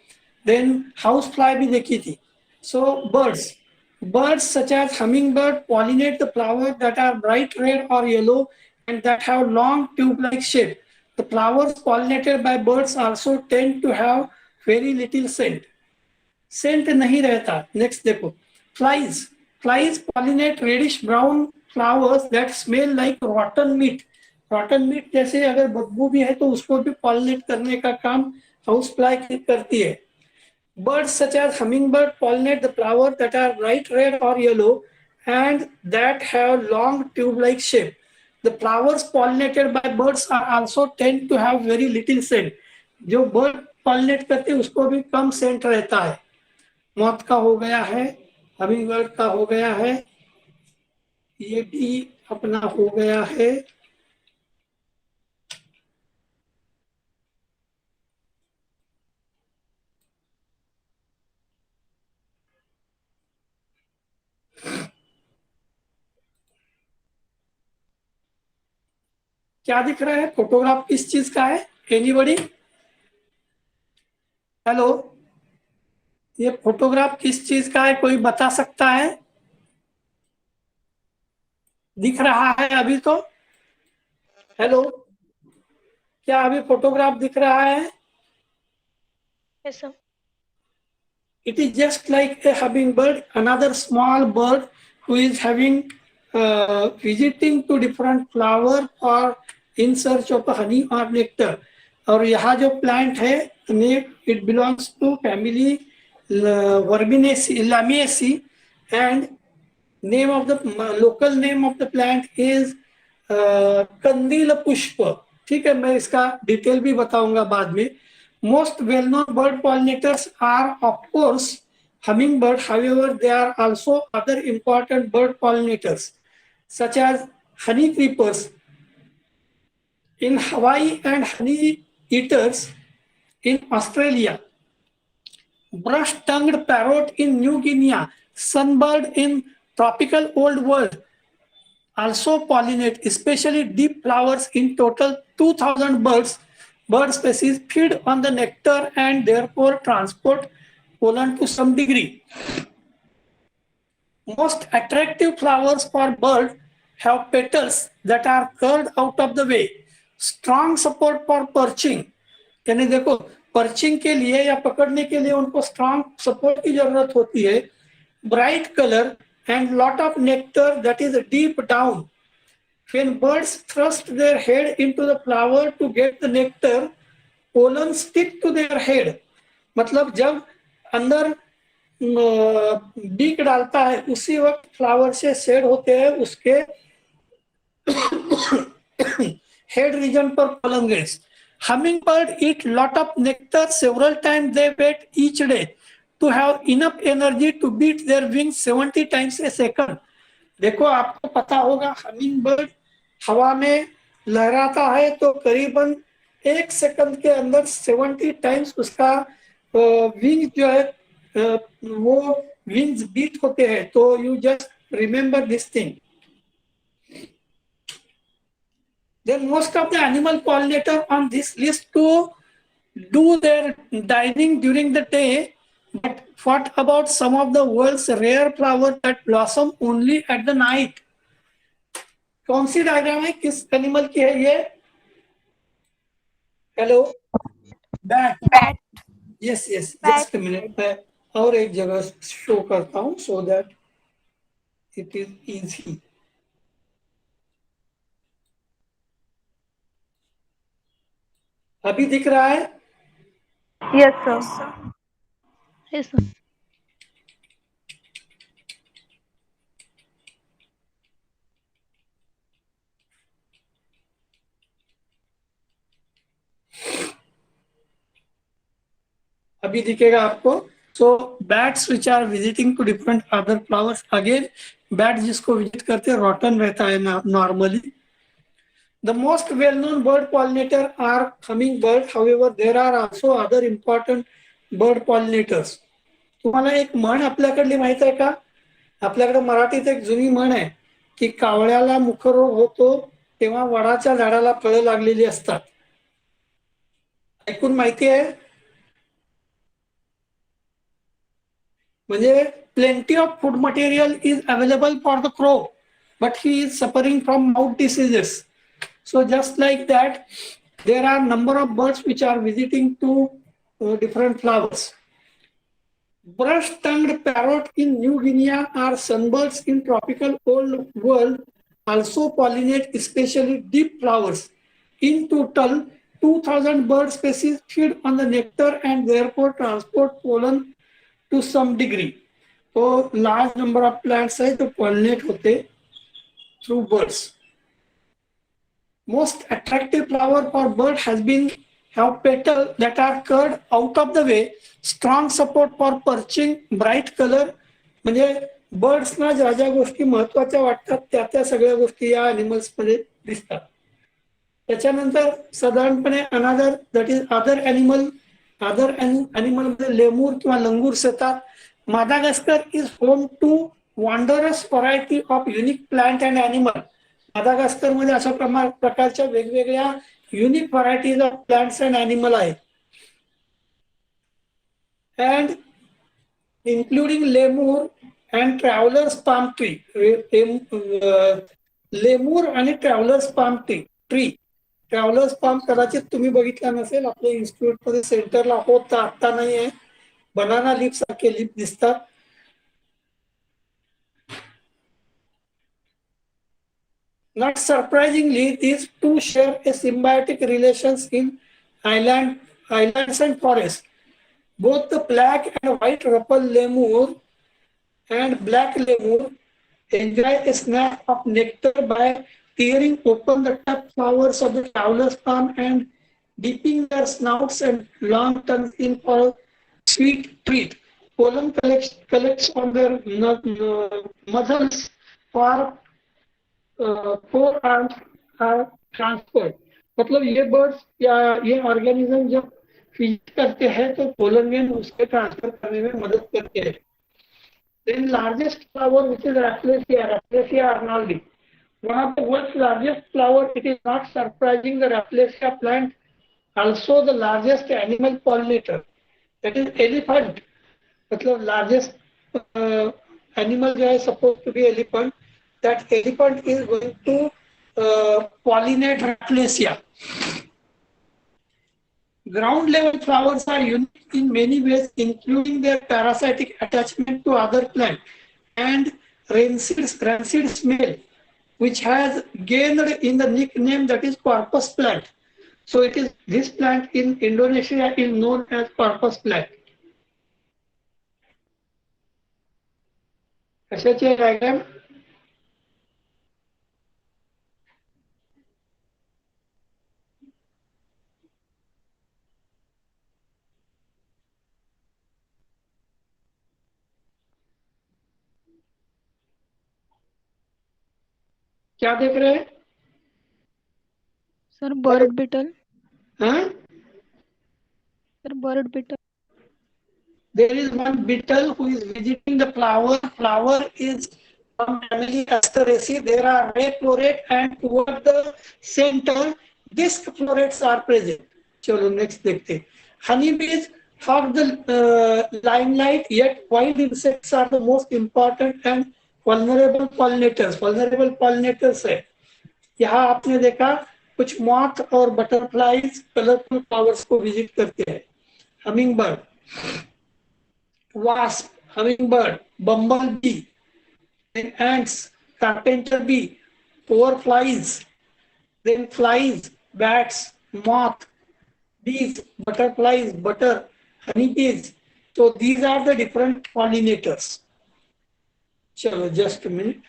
Then housefly भी देखी थी. So birds such as hummingbird pollinate the flowers that are bright red or yellow and that have long tube-like shape. The flowers pollinated by birds also tend to have very little scent. Scent नहीं रहता. Next देखो, flies pollinate reddish brown flowers that smell like rotten meat. Rotten meat जैसे अगर बदबू भी है तो उसको भी पॉलिनेट करने का काम हाउस फ्लाई करती है. Birds such as hummingbird pollinate the flowers that are bright red or yellow and that have long tube-like shape. The flowers pollinated by birds are also tend to have very little scent. जो bird pollinate करते हैं उसको भी कम Saint रहता है. मौत का हो गया है, हमिंगबर्ड का हो गया है, ये भी अपना हो गया है. क्या दिख रहा है? फोटोग्राफ किस चीज का है? एनीबॉडी? हेलो, ये फोटोग्राफ किस चीज का है? कोई बता सकता है? दिख रहा है अभी तो? हेलो, क्या अभी फोटोग्राफ दिख रहा है? Yes, sir. It is just like a hummingbird, another small bird who is having visiting to different flower or in search of honey or nectar. और यहाँ जो प्लांट है it belongs to family Lamiaceae and name of the local name of the plant is कंदील पुष्प. ठीक है, मैं इसका डिटेल भी बताऊंगा बाद में. Most well-known bird pollinators are, of course, hummingbird. However, there are also other important bird pollinators, such as honey creepers in Hawaii and honey eaters in Australia, brush-tongued parrot in New Guinea, sunbird in tropical Old World also pollinate, especially deep flowers. In total, 2,000 bird species feed on the nectar and therefore transport pollen to some degree. Most attractive flowers for birds have petals that are curled out of the way. Strong support for perching. यानी देखो, perching के लिए या पकड़ने के लिए उनको strong support की जरूरत होती है. Bright colour and lot of nectar that is deep down. When birds thrust their head into the flower to get the nectar, pollen stick to their head. मतलब जब अंदर बीक डालता है उसी वक्त फ्लावर से शेड होते हैं उसके हेड रीजन पर pollen grains. Hummingbird eat lot of nectar several times they wait each day to have enough energy to beat their wings 70 times a second. देखो, आपको पता होगा हमिंगबर्ड हवा में लहराता है तो करीबन 1 सेकंड के अंदर 70 टाइम्स उसका विंग जो है वो विंग्स बीट होते हैं. तो you just remember this thing. Then most of the animal pollinators on this list to do their dining during the day. But what about some of the world's rare flowers that blossom only at the night? कौन C diagram है? किस animal की है ये? Hello, bat. Yes, just a minute, मैं और एक जगह शो करता हूँ so that it is easy. अभी दिख रहा है? Yes, sir. Yes, sir. अभी दिखेगा आपको. So bats which are visiting to different other flowers, again bat जिसको विजिट करते हैं रॉटन रहता है normally. The most well-known bird pollinator are hummingbird. However, there are also other important bird pollinators. तुम्हाला एक म्हण आपल्याकडली माहित आहे का? आपल्याकडे मराठीत एक जुनी म्हण आहे की कावळ्याला मुखरोग होतो तेव्हा वडाच्या झाडाला फळं लागलेली असतात. ऐकून माहिती आहे? म्हणजे plenty of food material is available for the crow, but he is suffering from mouth diseases. So just like that, there are number of birds which are visiting to different flowers. Brush-tongued parrot in New Guinea are sunbirds in tropical old world also pollinate especially deep flowers. In total, 2000 bird species feed on the nectar and therefore transport pollen to some degree. So large number of plants है तो pollinate होते through birds. Most attractive flower for bird has been have petals that are curled out of the way, strong support for perching, bright color. म्हणजे बर्ड्सना ज्या ज्या गोष्टी महत्वाच्या वाटतात त्या त्या सगळ्या गोष्टी या अॅनिमल्स मध्ये दिसतात. त्याच्यानंतर साधारणपणे अनादर दॅट इज अदर अॅनिमल मध्ये लेमूर किंवा लंगूर्स येतात. Madagascar is home to wondrous variety of unique plant and animal. Madagascar मध्ये अशा प्रकारच्या वेगवेगळ्या unique varieties of plants and animal आहेत. And including lemur and travellers palm tree. Lemur आणि travellers palm tree. Travellers palm कदाचित तुम्ही बघितला नसेल, आपल्या इन्स्टिट्यूट मध्ये सेंटरला होता, आता नाही आहे. बनाना लीफ सारखे लीफ दिसतात. Not surprisingly, these two share a symbiotic relations in islands and forests. Both the black and white ruffle lemur and black lemur enjoy a snack of nectar by tearing open the tough flowers of the traveler's palm and dipping their snouts and long tongues in for a sweet treat. Pollen collects on their muzzles for 4 arms are transferred. मतलब ये birds या ये organism जब feed करते हैं तो pollen में उसके ट्रांसफर करने में मदद करते हैं. Then largest flower which is Rafflesia arnoldi. One of the world's largest flower. It is not surprising the Rafflesia plant also the largest animal pollinator. That is elephant. मतलब largest animal जो है supposed to be elephant. That elephant is going to pollinate Rafflesia. Ground level flowers are unique in many ways, including their parasitic attachment to other plants and rancid smell, which has gained in the nickname that is corpus plant. So it is this plant in Indonesia is known as corpus plant. कशाची diagram? क्या देख रहे हैं sir? Bird beetle. हाँ? Sir bird beetle. There is one beetle who is visiting the flower. Flower is from family Asteraceae. There are ray florets and toward the center disc florets are present. चलो next देखते हैं. Honeybees hog the limelight, yet wild insects are the most important and vulnerable pollinators. Vulnerable pollinators है. यहाँ आपने देखा कुछ moth और butterflies colourful flowers को विजिट करते हैं. Hummingbird, wasp, hummingbird, bumblebee, then ants, carpenter bee, poor flies, then flies, bats, moth, bees, butterflies, butter, honeybees. So these are the different pollinators. चलो just a minute.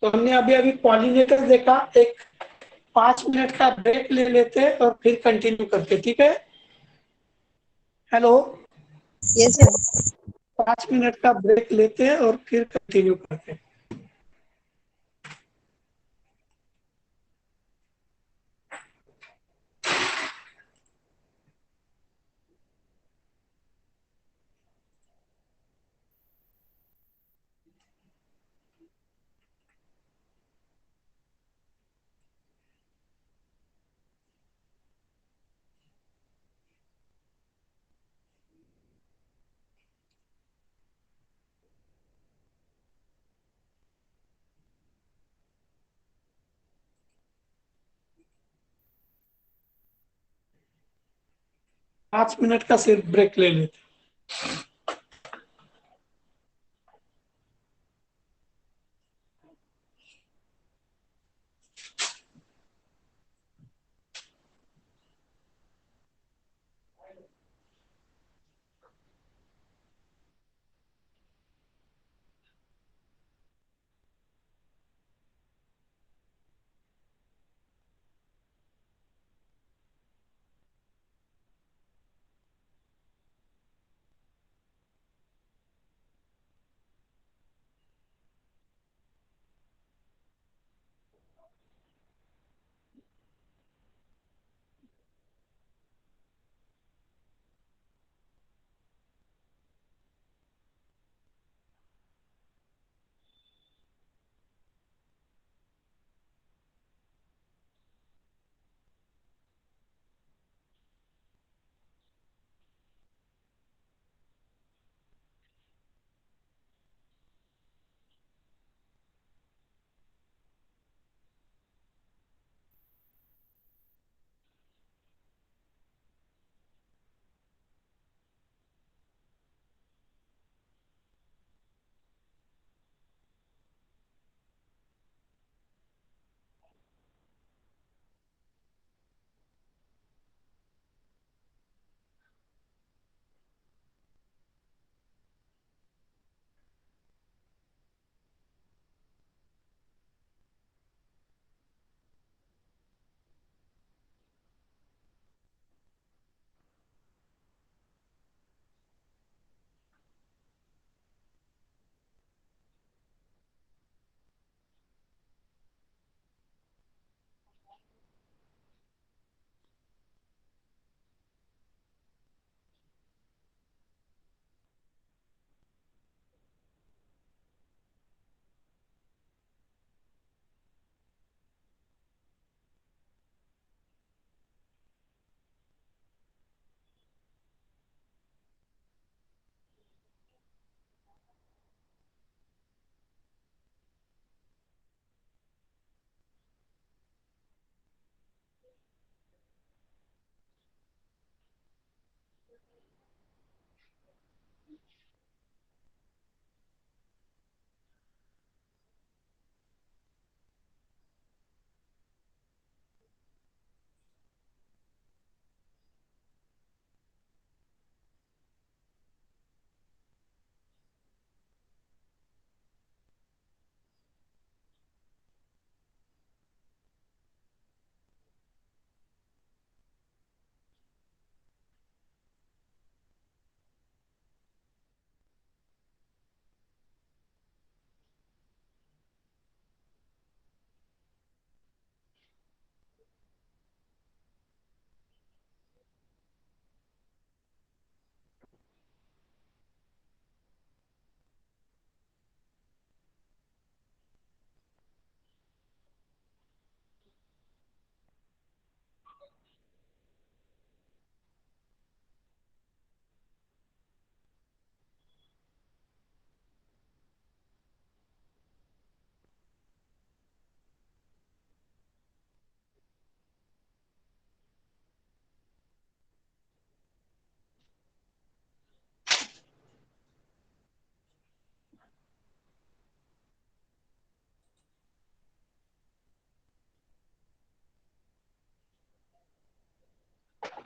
तो हमने अभी pollinator देखा. एक 5 minute का ब्रेक ले लेते हैं और फिर कंटिन्यू करते. ठीक है? हेलो. Yes, sir. 5 मिनट का ब्रेक लेते हैं और फिर कंटिन्यू करते हैं. 5 मिनट का सिर्फ ब्रेक ले लेते।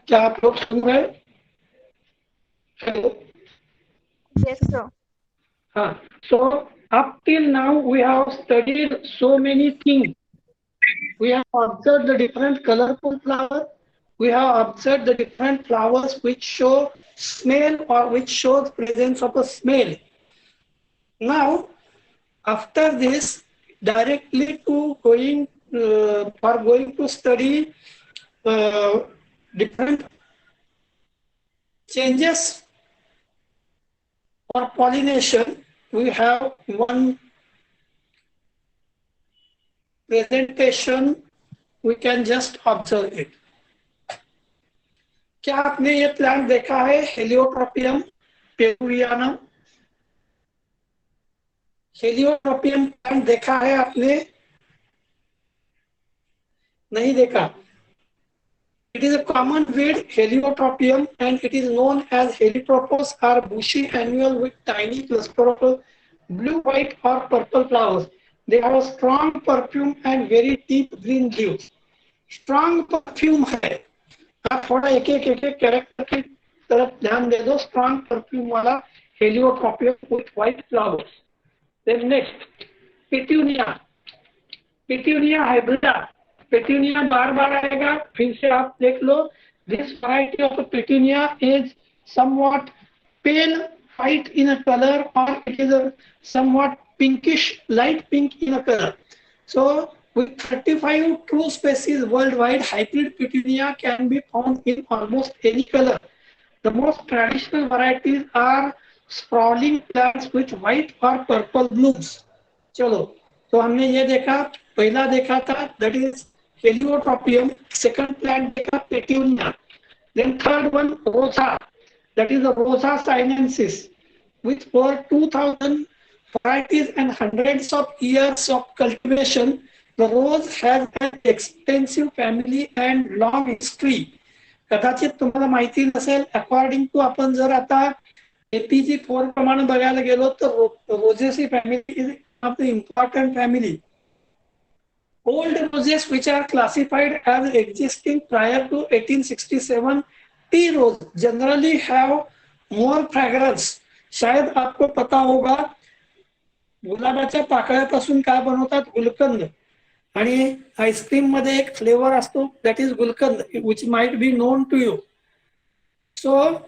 क्या आप लोग सुन रहे हैं? Hello. Yes, sir. So up till now we have studied so many things. We have observed the different colorful flower. We have observed the different flowers which show smell or which shows presence of a smell. Now, after this, directly to going for going to study different changes or pollination, we have one presentation. We can just observe it. क्या आपने ये plant देखा है? हेलियोट्रोपियम पेरुवियानम। हेलियोट्रोपियम plant देखा है आपने? नहीं देखा? It is a common weed, Heliotropium, and it is known as Heliotropous or bushy annual with tiny cluster of blue, white or purple flowers. They have a strong perfume and very deep green leaves. Strong perfume है. आप थोड़ा एक character की तरफ ध्यान दे दो. Strong perfume वाला Heliotropium with white flowers. Then next, Petunia. Petunia hybrida. Petunia बार बार आएगा, फिर से आप देख लो. This variety of petunia is somewhat pale white in a color, or it is a somewhat pinkish light pink in a color. So with 35 true species worldwide, hybrid petunia can be found in almost any color. The most traditional varieties are sprawling plants with white or purple blooms. चलो, तो हमने ये देखा, पहला देखा था that is Heliotropium, second plant देखा Petunia, then third one Rosa, that is the Rosa sinensis, with over 2000 varieties and hundreds of years of cultivation. The rose has an extensive family and long history. कदाचित तुम्हाला माहिती नसेल, according to आपण जर आता APG 4 प्रमाणे बघायला गेलो तर Rosaceae family is of the important family. Old roses which are classified as existing prior to 1867, tea rose generally have more fragrance. शायद आपको पता होगा, गुलाबाच्या पाकळ्यापासून काय बनवतात, गुलकंद, आणि आईस्क्रीम मध्ये एक फ्लेवर असतो that is gulkand, which might be known to you. So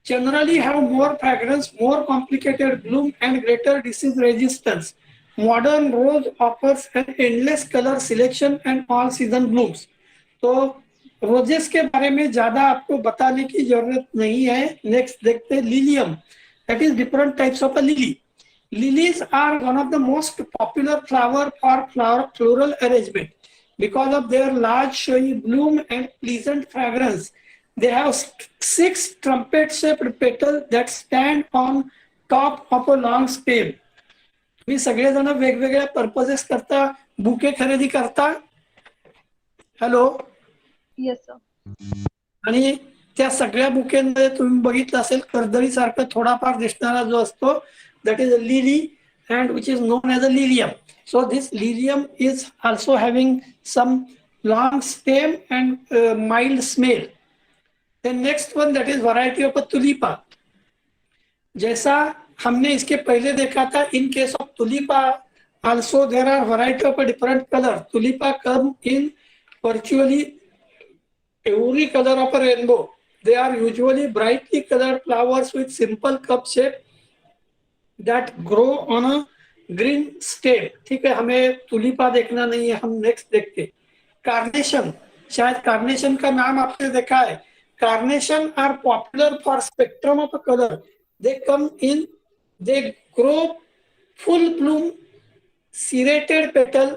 generally have more fragrance, more complicated bloom and greater disease resistance. Modern rose offers an endless color selection and all season blooms. तो roses के बारे में ज्यादा आपको बताने की जरूरत नहीं है. नेक्स्ट देखते हैं lilium. That is different types of a lily. Lilies are one of the most popular flower for floral arrangement because of their large showy bloom and pleasant fragrance. They have 6 trumpet-shaped petals that stand on top of a long stem. मी सगळेजण वेगवेगळ्या purposes करता bouquet खरेदी करता. Hello. Yes, sir. आणि त्या सगळ्या बुकेमध्ये तुम्ही बघितलं असेल कर्दळी सारखं थोडाफार दिसणारा जो असतो that is a lily and which is known as a lilium. So this lilium is also having some long stem and mild smell. Then next one that is variety of a tulipa. जैसा हमने इसके पहले देखा था, in case of tulipa also there are variety of a different color. Tulipa come in virtually every color of a rainbow. They are usually brightly colored flowers with simple cup shape that grow on a green stem. ठीक है, हमें तुलिपा देखना नहीं है, हम next देखते. Carnation. शायद carnation का नाम आपने देखा है. Carnation are popular for spectrum of a colour. They come in, they grow full bloom, serrated petal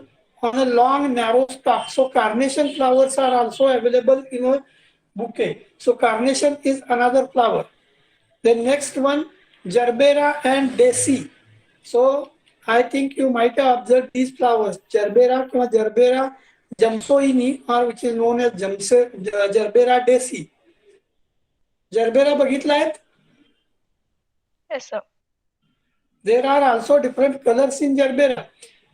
on a long narrow stalk. So carnation flowers are also available in a bouquet. So carnation is another flower. The next one, Gerbera and Daisy. So I think you might have observed these flowers. Gerbera or Gerbera jamsoini, or which is known as Gerbera Daisy. Gerbera बघितला आहेत? Yes, sir. There are also different colors in Gerbera.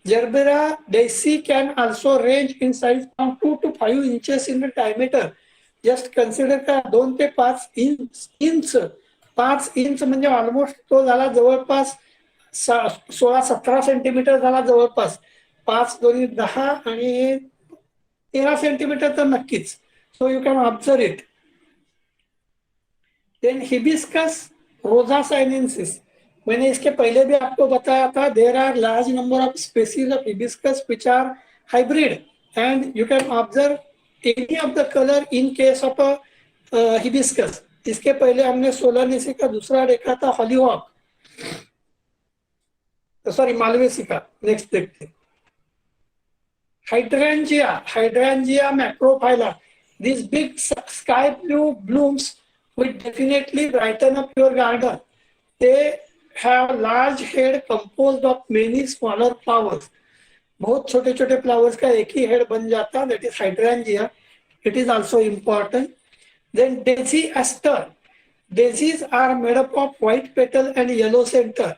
Gerbera Daisy can also range in size from 2 to 5 inches in diameter. Just consider का 2 ते 5 inch. 5 inch म्हणजे almost तो झाला जवळपास 16-17 centimetre झाला जवळपास. 5 दोन्ही 10 आणि 13 सेंटीमीटर तर नक्कीच. So you can observe it. Then hibiscus rosa sinensis. मैंने इसके पहले भी आपको बताया था, there are large number of species of hibiscus which are hybrid and you can observe any of the colour in case of hibiscus. इसके पहले हमने सोलानेसी का दूसरा देखा था हॉलीहॉक, सॉरी मालवेसी का. नेक्स्ट देखते hydrangea macrophylla. This big sky blue blooms will definitely brighten up your garden. They have large head composed of many smaller flowers. बहुत छोटे छोटे फ्लावर्स का एक ही हेड बन जाता, that is hydrangea. It is also important. Then daisy aster. Daisies are made up of white petal and yellow center.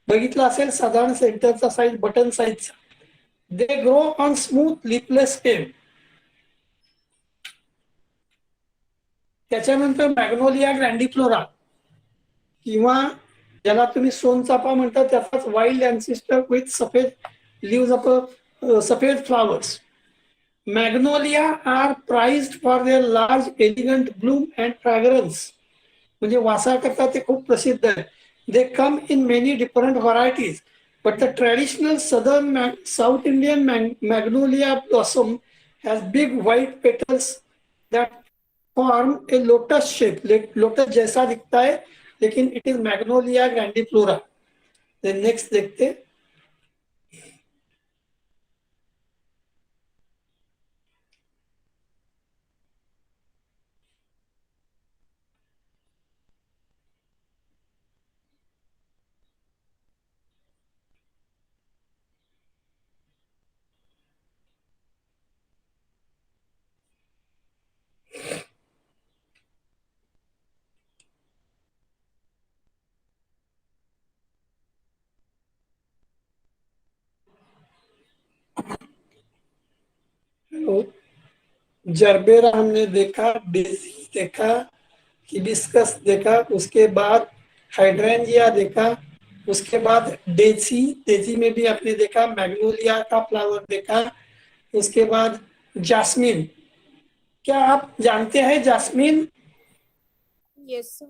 बघितलं असेल साधारण सेंटरचा साईज बटन साईजचा. They grow on smooth leafless stem. त्याच्यानंतर मॅग्नोलिया ग्रँडिफ्लोरा किंवा ज्याला तुम्ही सोनचाफा म्हणता त्याचाच वाईल्ड अँसिस्टर विथ सफेद लीव्स ऑफ सफेद flowers. Magnolia are prized for their large elegant bloom and fragrance. म्हणजे वासाकरता ते खूप प्रसिद्ध आहे. They come in many different varieties, but the traditional South Indian magnolia blossom has big white petals that form a lotus shape. Lotus जैसा दिखता है, लेकिन it is Magnolia grandiflora. Then next देखते. जरबेरा हमने देखा, डेजी देखा, hibiscus देखा, उसके बाद हाइड्रेंजिया देखा, उसके बाद डेजी में भी आपने देखा, मैग्नोलिया का फ्लावर देखा, उसके बाद जास्मिन. क्या आप जानते हैं jasmine? Yes, sir.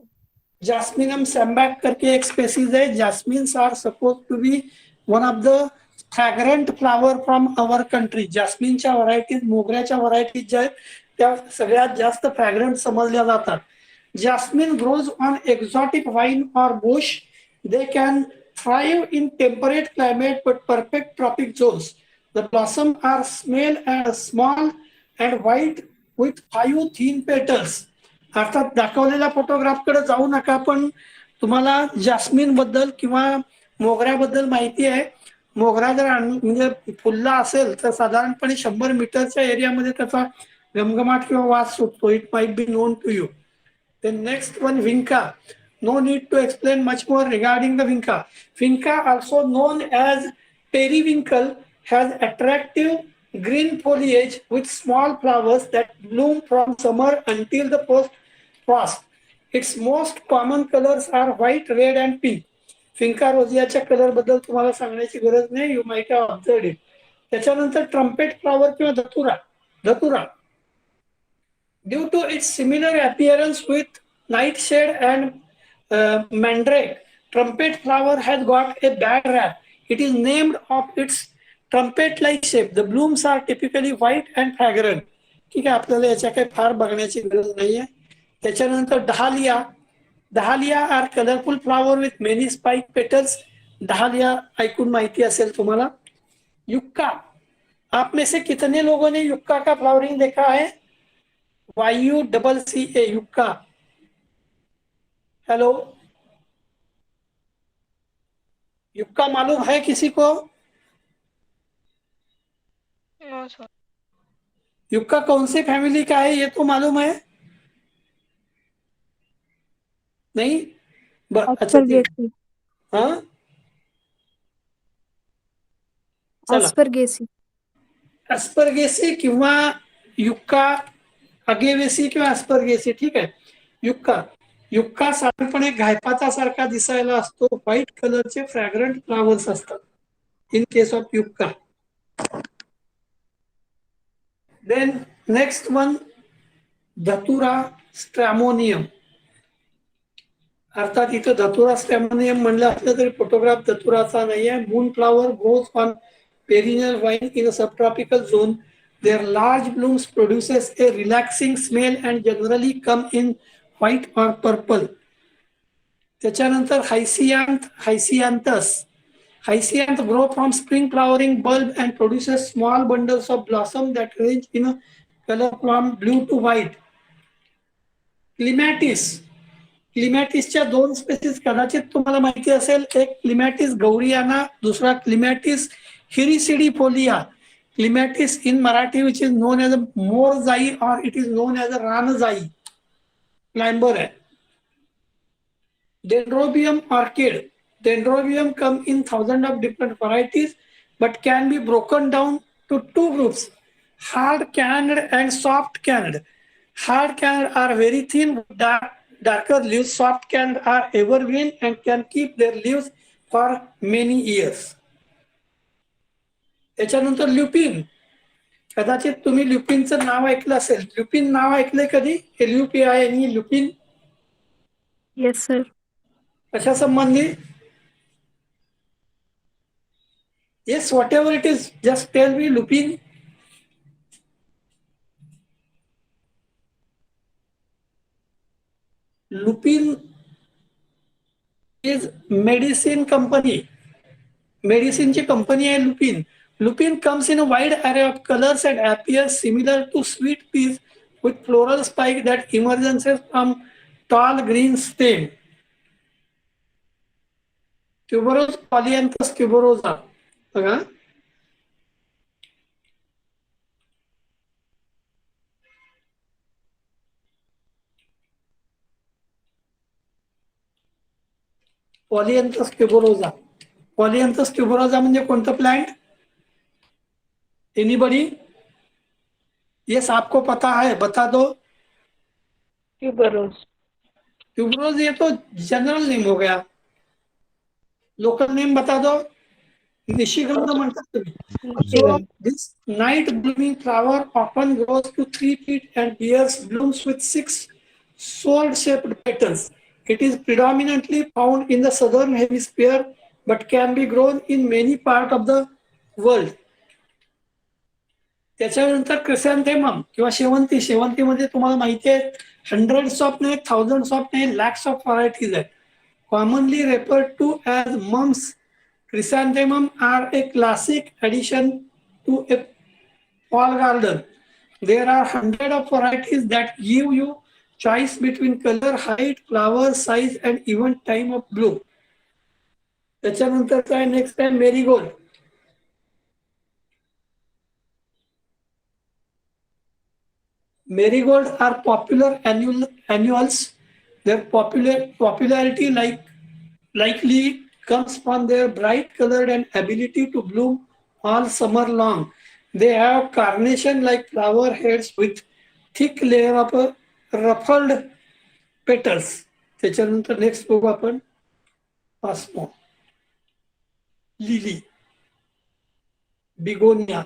Jasminum sambac करके एक स्पेसीज है. Jasmines are suppose to be one of the fragrant flower from our country. जास्मिनच्या व्हरायटीज, मोगऱ्याच्या व्हरायटीज ज्या आहेत त्या सगळ्यात जास्त फ्रॅग्रंट समजल्या जातात. Jasmine grows on exotic vine or bush. They can thrive in temperate climate but perfect tropic zones. The blossom are small and white with 5 thin petals. अर्थात दाखवलेल्या फोटोग्राफकडे जाऊ नका, पण तुम्हाला जास्मिन बद्दल किंवा मोगऱ्याबद्दल माहिती आहे. मोगरा जर म्हणजे फुलला असेल तर साधारणपणे 100 मीटरच्या एरियामध्ये त्याचा घमघमाट किंवा वास सुटतो. It might be known to you. The next one, vinca. No need to explain much more regarding the vinca. Vinca, also known as periwinkle, has attractive green foliage with small flowers that bloom from summer until the post-frost. Its most common colors are white, red, and pink. Vinca रोजियाच्या colour बद्दल तुम्हाला सांगण्याची गरज नाही. You might have observed it. त्याच्यानंतर trumpet flower किंवा datura. Due to its similar appearance with nightshade and mandrake, trumpet flower has got a bad rap. It is named of its trumpet-like shape. The blooms are typically white and fragrant. ठीक आहे, आपल्याला याच्या काही फार बघण्याची गरज नाहीये. त्याच्यानंतर dahlia are colourful flower with many spike petals. Dahlia ऐकून माहिती असेल तुम्हाला. युक्का. आप में से कितने लोगों ने युक्का का फ्लावरिंग देखा है? YUCCA, yucca. हेलो, युक्का मालूम है किसी को? No, sir. युक्का कौन सी फैमिली का है ये तो मालूम है? नहीं? अच्छा, Aspergillus. हाँ, चला. अस्परगेसी किंवा युक्का अगेवेसी किंवा अस्परगेसी. ठीक आहे. युक्का साधारणपणे घायपाचा सारखा दिसायला असतो. व्हाईट कलरचे फ्रॅग्रंट फ्लावर्स असतात in case of yucca. Then next one, datura stramonium. अर्थात इथं धतुरा स्ट्रॅमोनियम म्हणलं असलं तरी फोटोग्राफ धतुराचा नाही आहे. Moon flower grows on perennial vine in a subtropical zone. Their large blooms produces a relaxing smell and generally come in white or purple. त्याच्यानंतर Hyacinthus. Hyacinth grow from spring flowering bulb and produces small bundles of blossom that range in a color from blue to white. क्लिमॅटिसच्या 2 species कदाचित तुम्हाला माहिती असेल. एक क्लिमॅटिस गौरियाना, दुसरा क्लिमॅटिस हिरिसिडिफोलिया. clematis in Marathi, which is known as a morzai, or it is known as a ranzai, climber है. Dendrobium orchid. Dendrobium come in thousands of different varieties, but can be broken down to two groups: hard canned and soft canned. Hard canned are very thin, darker leaves. Soft canned are evergreen and can keep their leaves for many years. त्याच्यानंतर ल्युपिन. कदाचित तुम्ही ल्युपिनचं नाव ऐकलं असेल. ल्युपिन नाव ऐकलंय कधी? LUPIN, Lupin. Yes, sir. कशा संबंधी? Yes, whatever it is, just tell me. Lupin. Lupin is medicine company. Medicine ची company आहे Lupin. Lupin comes in a wide array of colors and appears similar to sweet peas with floral spike that emerges from tall green stem. Tuberose Polyanthus tuberosa. बघा. Polyanthus tuberosa. Polyanthus tuberosa म्हणजे कोणतं plant? Anybody? Yes, आपको पता है, बता दो. Tuberose. Tuberose ये तो जनरल नेम हो गया. लोकल नेम बता दो. निशिगंध म्हणतात तुम्ही. So this night blooming flower often grows to 3 feet and bears blooms with 6 sword-shaped petals. It is predominantly found in the southern hemisphere but can be grown in many parts of the world. त्याच्यानंतर chrysanthemum किंवा शेवंती. शेवंतीमध्ये तुम्हाला माहिती आहे hundreds of नाही, thousands of नाही, lakhs of varieties आहेत. Commonly referred to as mums, chrysanthemum are a classic addition to a fall garden. There are hundreds of varieties that give you choice between color, height, flower size and even time of bloom. त्याच्यानंतर काय next आहे marigold. Marigolds are popular annuals. Their popularity likely comes from their bright color and ability to bloom all summer long. They have carnation-like flower heads with thick layer of ruffled petals. त्याच्यानंतर next बघू आपण osmo, lily, begonia.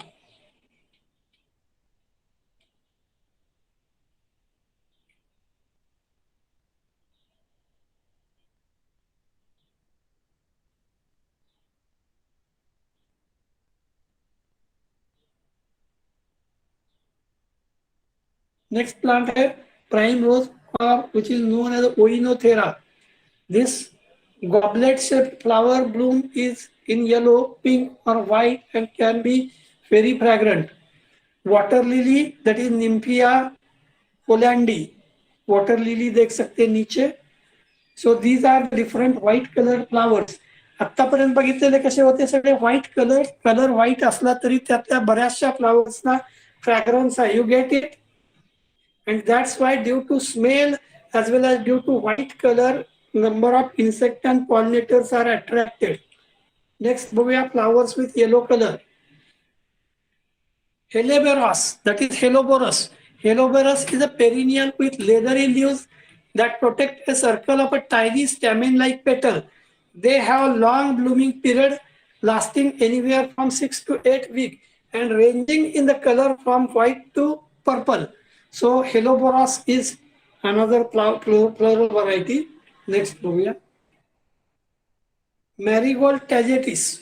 Next plant है prime rose, or which is known as Oenothera. This goblet-shaped flower bloom is in yellow, pink, or white and can be very fragrant. Water lily, that is Nymphia hollandii. Water lily देख सकते हैं नीचे. So these are different white colored flowers. आतापर्यंत बघितलेले कसे होते सगळे white colour white असला तरी त्यातल्या बऱ्याचशा फ्लावर्सना फ्रॅग्रन्स आहे. You get it. And that's why due to smell as well as due to white color, number of insect and pollinators are attracted. Next, bovia flowers with yellow color. Helleborus, that is Helleborus. Helleborus is a perennial with leathery leaves that protect a circle of a tiny stamen-like petal. They have a long blooming period lasting anywhere from 6 to 8 weeks and ranging in the color from white to purple. So Helleborus is another plural variety. Next, bovia. Marigold tagetes.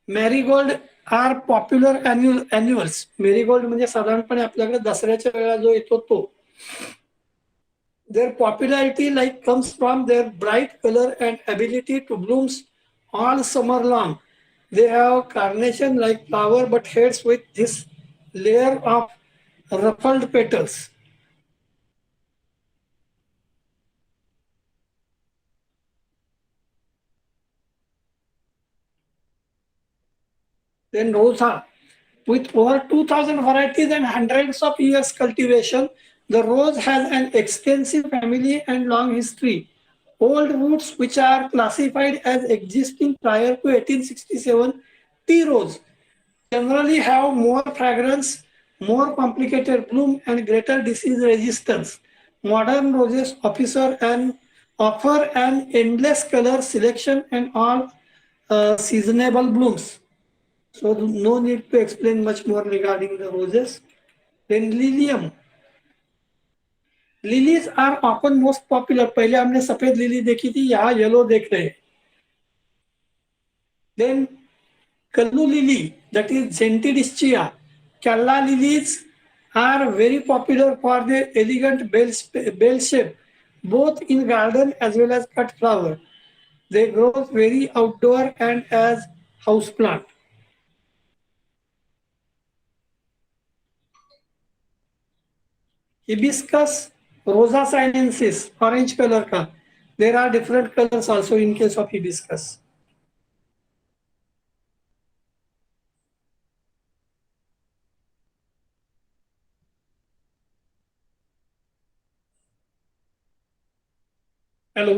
Marigold are popular annuals. Marigold म्हणजे साधारणपणे आपल्याकडे दसऱ्याच्या वेळेला जो येतो तो. Their popularity comes from their bright color and ability to bloom all summer long. They have carnation-like flower but heads with this layer of ruffled petals. Then rosa. With over 2,000 varieties and hundreds of years cultivation, the rose has an extensive family and long history. Old roots, which are classified as existing prior to 1867, tea rose generally have more fragrance, more complicated bloom, and greater disease resistance. Modern roses offer an endless color selection and all seasonable blooms. So no need to explain much more regarding the roses. Then lilium. Lilies are often most popular. पहले हमने सफेद lily देखी थी, यहाँ yellow देख रहे हैं. Then Kallu lily, that is Gentidischia. Kalla lilies are very popular for their elegant bell shape, both in garden as well as cut flower. They grow very outdoor and as house plant. Hibiscus rosa sinensis, orange color का. There are different colors also in case of hibiscus. Hello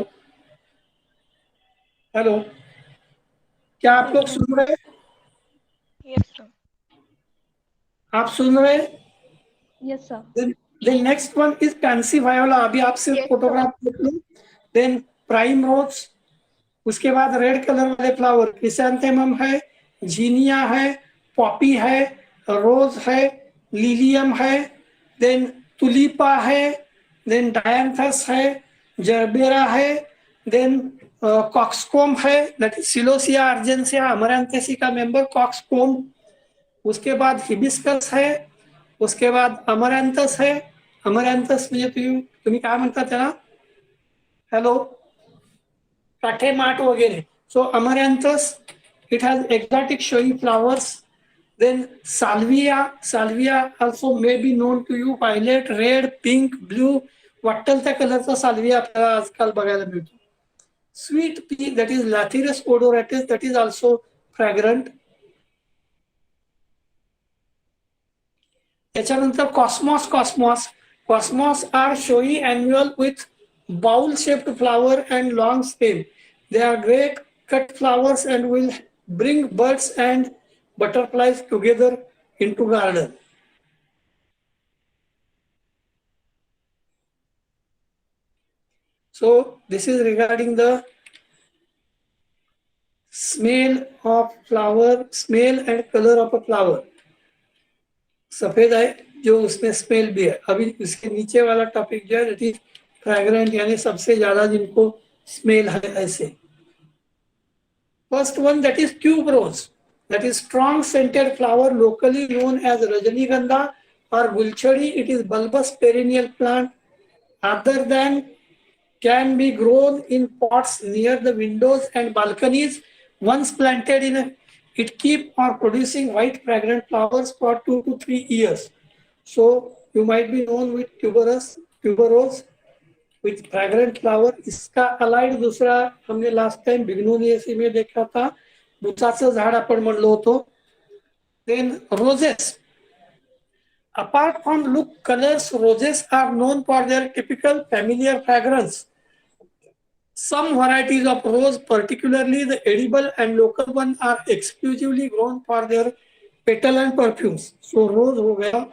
hello, क्या आप लोग सुन रहे हैं? Yes, sir. आप सुन रहे हैं? Yes, sir. Then next one is Pansy Viola. अभी आप सिर्फ Yes, फोटोग्राफ देख लो. Then Prime Rose. उसके बाद रेड कलर वाले फ्लावर क्रिसैंथेमम है, जीनिया है, पॉपी है, रोज है, लिलियम है, देन तुलिपा है, देन डायंथस है, जर्बेरा है, देन कॉक्सकोम है, दैट इज सिलोसिया अर्जेंसिया अमरैंथेसी का मेंबर कॉक्सकोम. उसके बाद हिबिस्कस है, उसके बाद अमरैंथस है. अमरैंथस म्हणजे तुम्ही काय म्हणता त्याला? हॅलो, काठेमाठ वगैरे. So amaranthus, it has exotic showy flowers. Then salvia also may be known to you, violet, red, pink, blue, वाटेल त्या कलरचा साल्विया आपल्याला आजकाल बघायला मिळतो. Sweet pea, that is Lathyrus odoratus, that is also fragrant. त्याच्यानंतर cosmos are showy annual with bowl shaped flower and long stem. They are great cut flowers and will bring birds and butterflies together into garden. So this is regarding the smell of flower, smell and color of a flower. सफेद है जो उसमें smell भी है. अभी इसके नीचे वाला टॉपिक जो है दैट इज फ्रैग्रेंट, यानी सबसे ज्यादा जिनको स्मेल है ऐसे. First one that is tube rose, that is strong scented flower locally known as rajnigandha और gulchhadi. It is bulbous perennial plant other than can be grown in pots near the windows and balconies. Once planted it keep on producing white fragrant flowers for 2 to 3 years. So you might be known with tuberose with fragrant flower. इसका allied दूसरा हमने last time बिग्नोनियेसी में देखा था, बुचाचं झाड आपण म्हणलो होतो. Then roses. Apart from look colors, roses are known for their typical familiar fragrance. Some varieties of rose, particularly the edible and local ones, are exclusively grown for their petal and perfumes. So rose हो गया.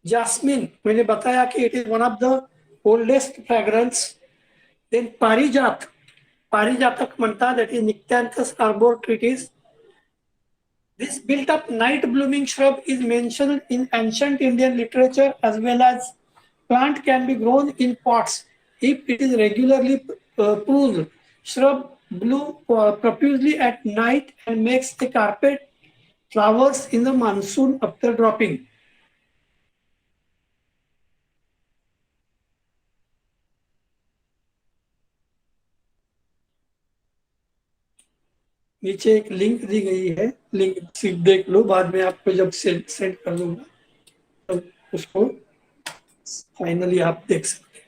Jasmine, मैंने बताया कि it is one of the oldest fragrance. Then पारिजात, पारिजातक म्हणता, that is Nyctanthus arboretritis. This built-up night-blooming shrub is mentioned in ancient Indian literature, as well as plant can be grown in pots if it is regularly pruned. Shrub bloom profusely at night and makes a carpet flowers in the monsoon after dropping. नीचे एक link दी गई है, link देख लो, बाद में आपको जब send कर दूंगा तब उसको फाइनली आप देख सकते.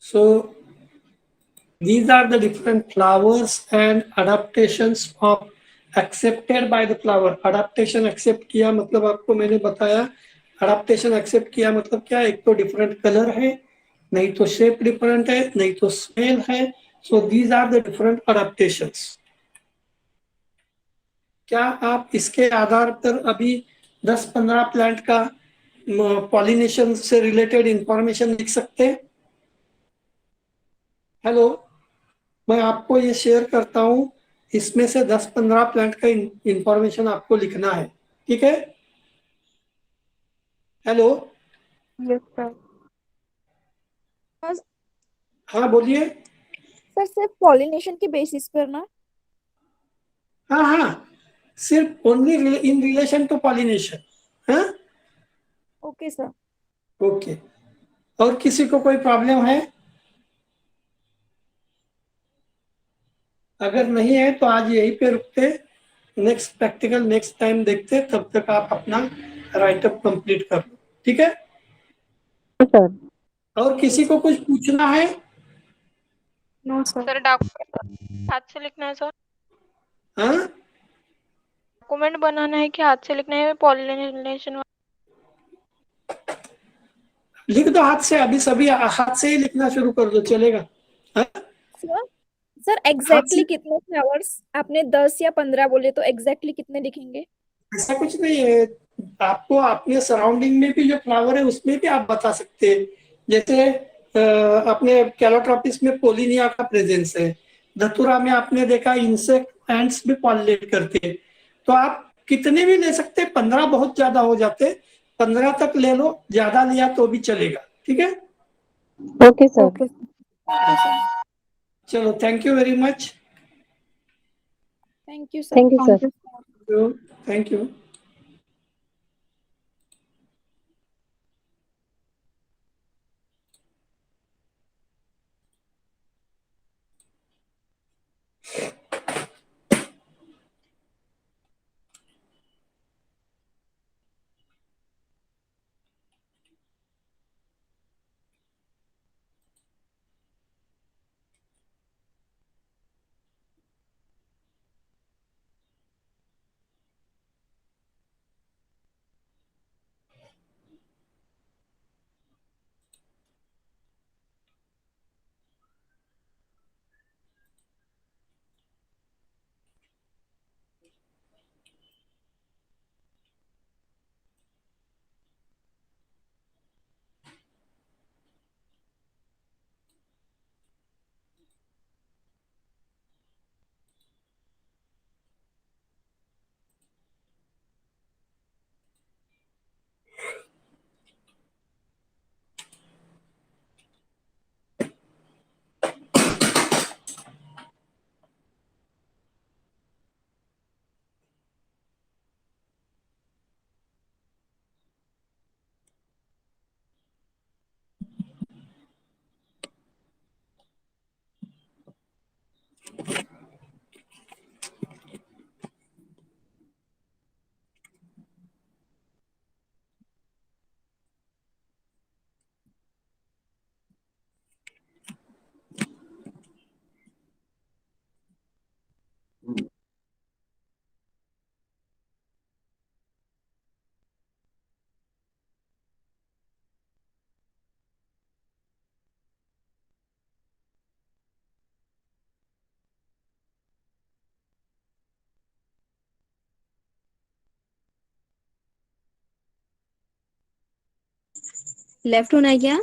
So these are the different flowers and adaptations of accepted by the flower. Adaptation accept किया मतलब आपको मैंने बताया, adaptation accept किया मतलब क्या, एक तो different color है, नहीं तो shape different है, नहीं तो smell है. So these are the different adaptations. क्या आप इसके आधार पर अभी 10-15 प्लांट का पॉलिनेशन से रिलेटेड इंफॉर्मेशन लिख सकते हैं? हेलो, मैं आपको ये शेयर करता हूँ, इसमें से 10-15 प्लांट का इंफॉर्मेशन आपको लिखना है, ठीक है? Hello, Yes, sir. हाँ बोलिए. सर सिर्फ पॉलिनेशन के बेसिस पर ना? हाँ हाँ, सिर्फ only in relation to pollination. हाँ, ओके सर. ओके. और किसी को कोई प्रॉब्लम है? अगर नहीं है तो आज यहीं पे रुकते, नेक्स्ट प्रैक्टिकल नेक्स्ट टाइम देखते, तब तक आप अपना राइटअप कंप्लीट कर लो, ठीक है? सर. और किसी को कुछ पूछना है? No, sir. सर डॉक्यूमेंट हाथ से लिखना है सर? हाँ, डॉक्यूमेंट बनाना है कि हाथ से लिखना है पॉलिनेशन? लिख दो हाथ से, अभी सभी हाथ से ही लिखना शुरू कर दो, चलेगा? हाँ? सर सर हाथ से, एग्जैक्टली कितने फ्लावर्स आपने 10 या 15 बोले, तो एग्जैक्टली कितने लिखेंगे? ऐसा कुछ नहीं है, आपको अपने सराउंडिंग में भी जो फ्लावर है उसमें भी आप बता सकते हैं. जैसे अपने कैलोट्रॉपिस में पोलिनिया का प्रेजेंस है, धतूरा में आपने देखा इंसेक्ट एंड्स भी पॉलिनेट करते हैं. तो आप कितने भी ले सकते हैं, 15 बहुत ज्यादा हो जाते, 15 तक ले लो, ज्यादा लिया तो भी चलेगा, ठीक है? Okay sir. Okay sir. चलो, thank you very much. Thank you sir. Thank you sir. Thank you. Left होना है क्या?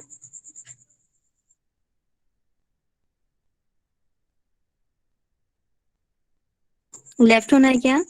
लेफ्ट होना है क्या?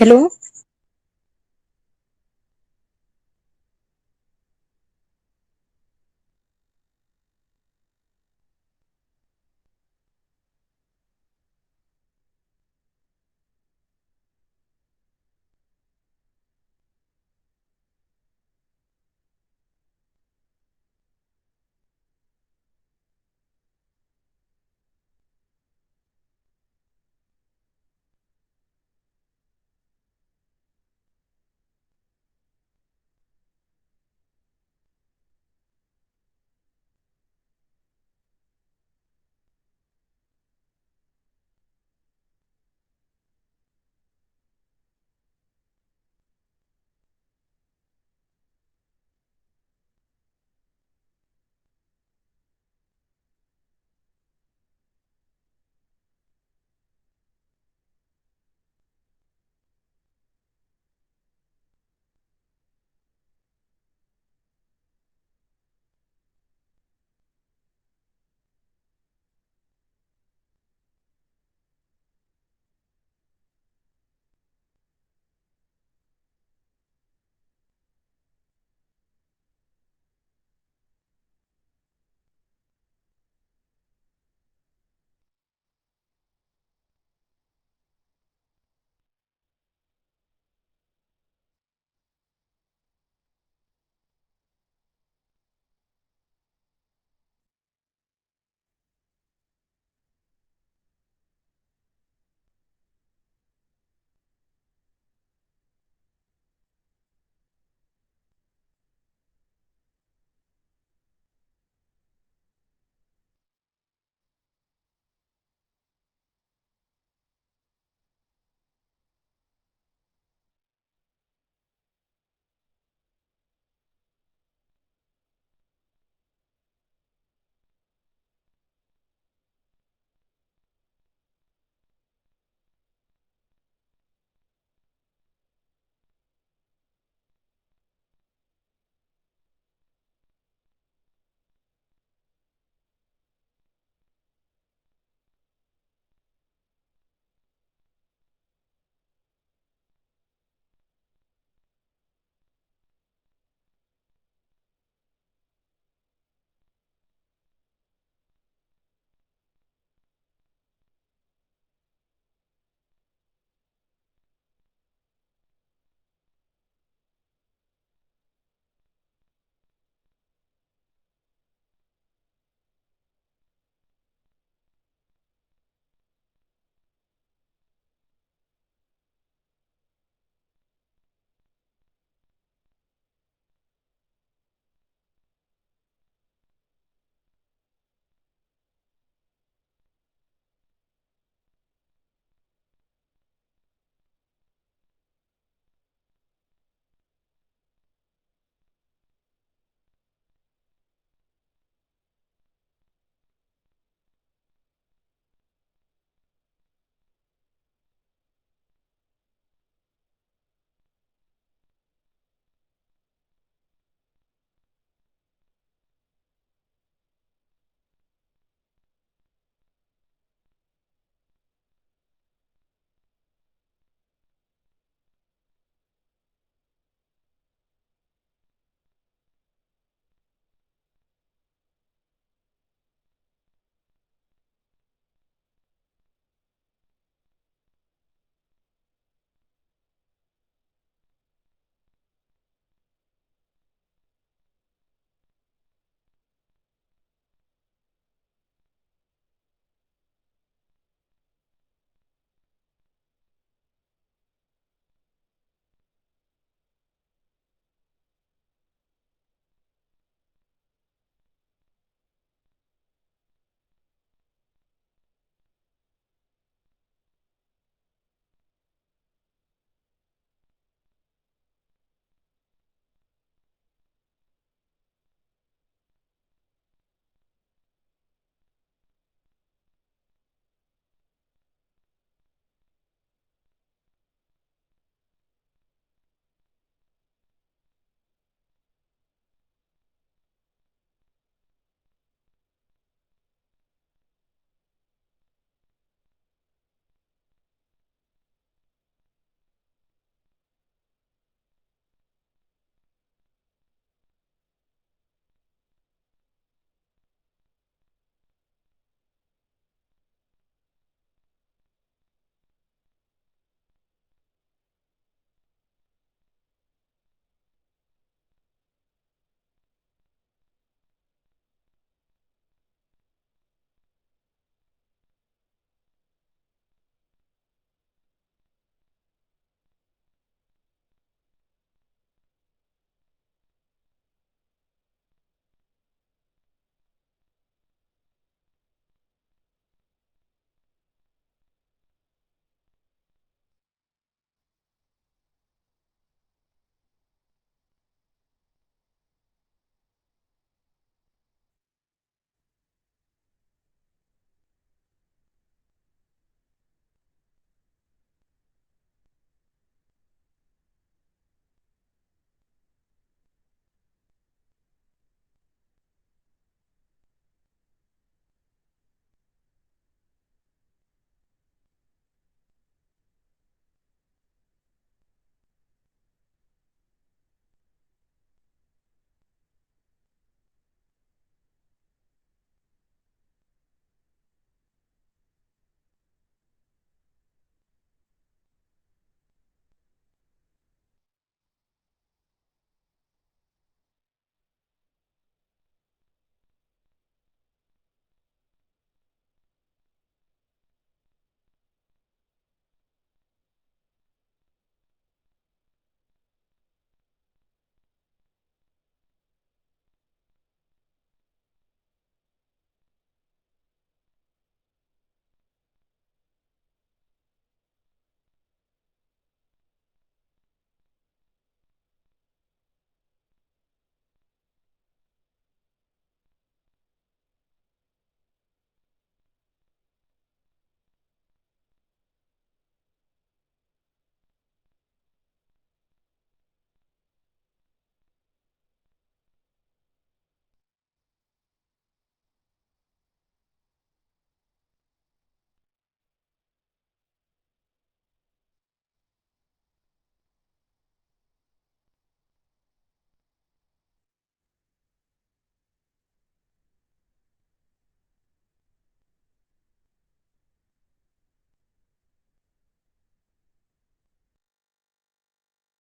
हेलो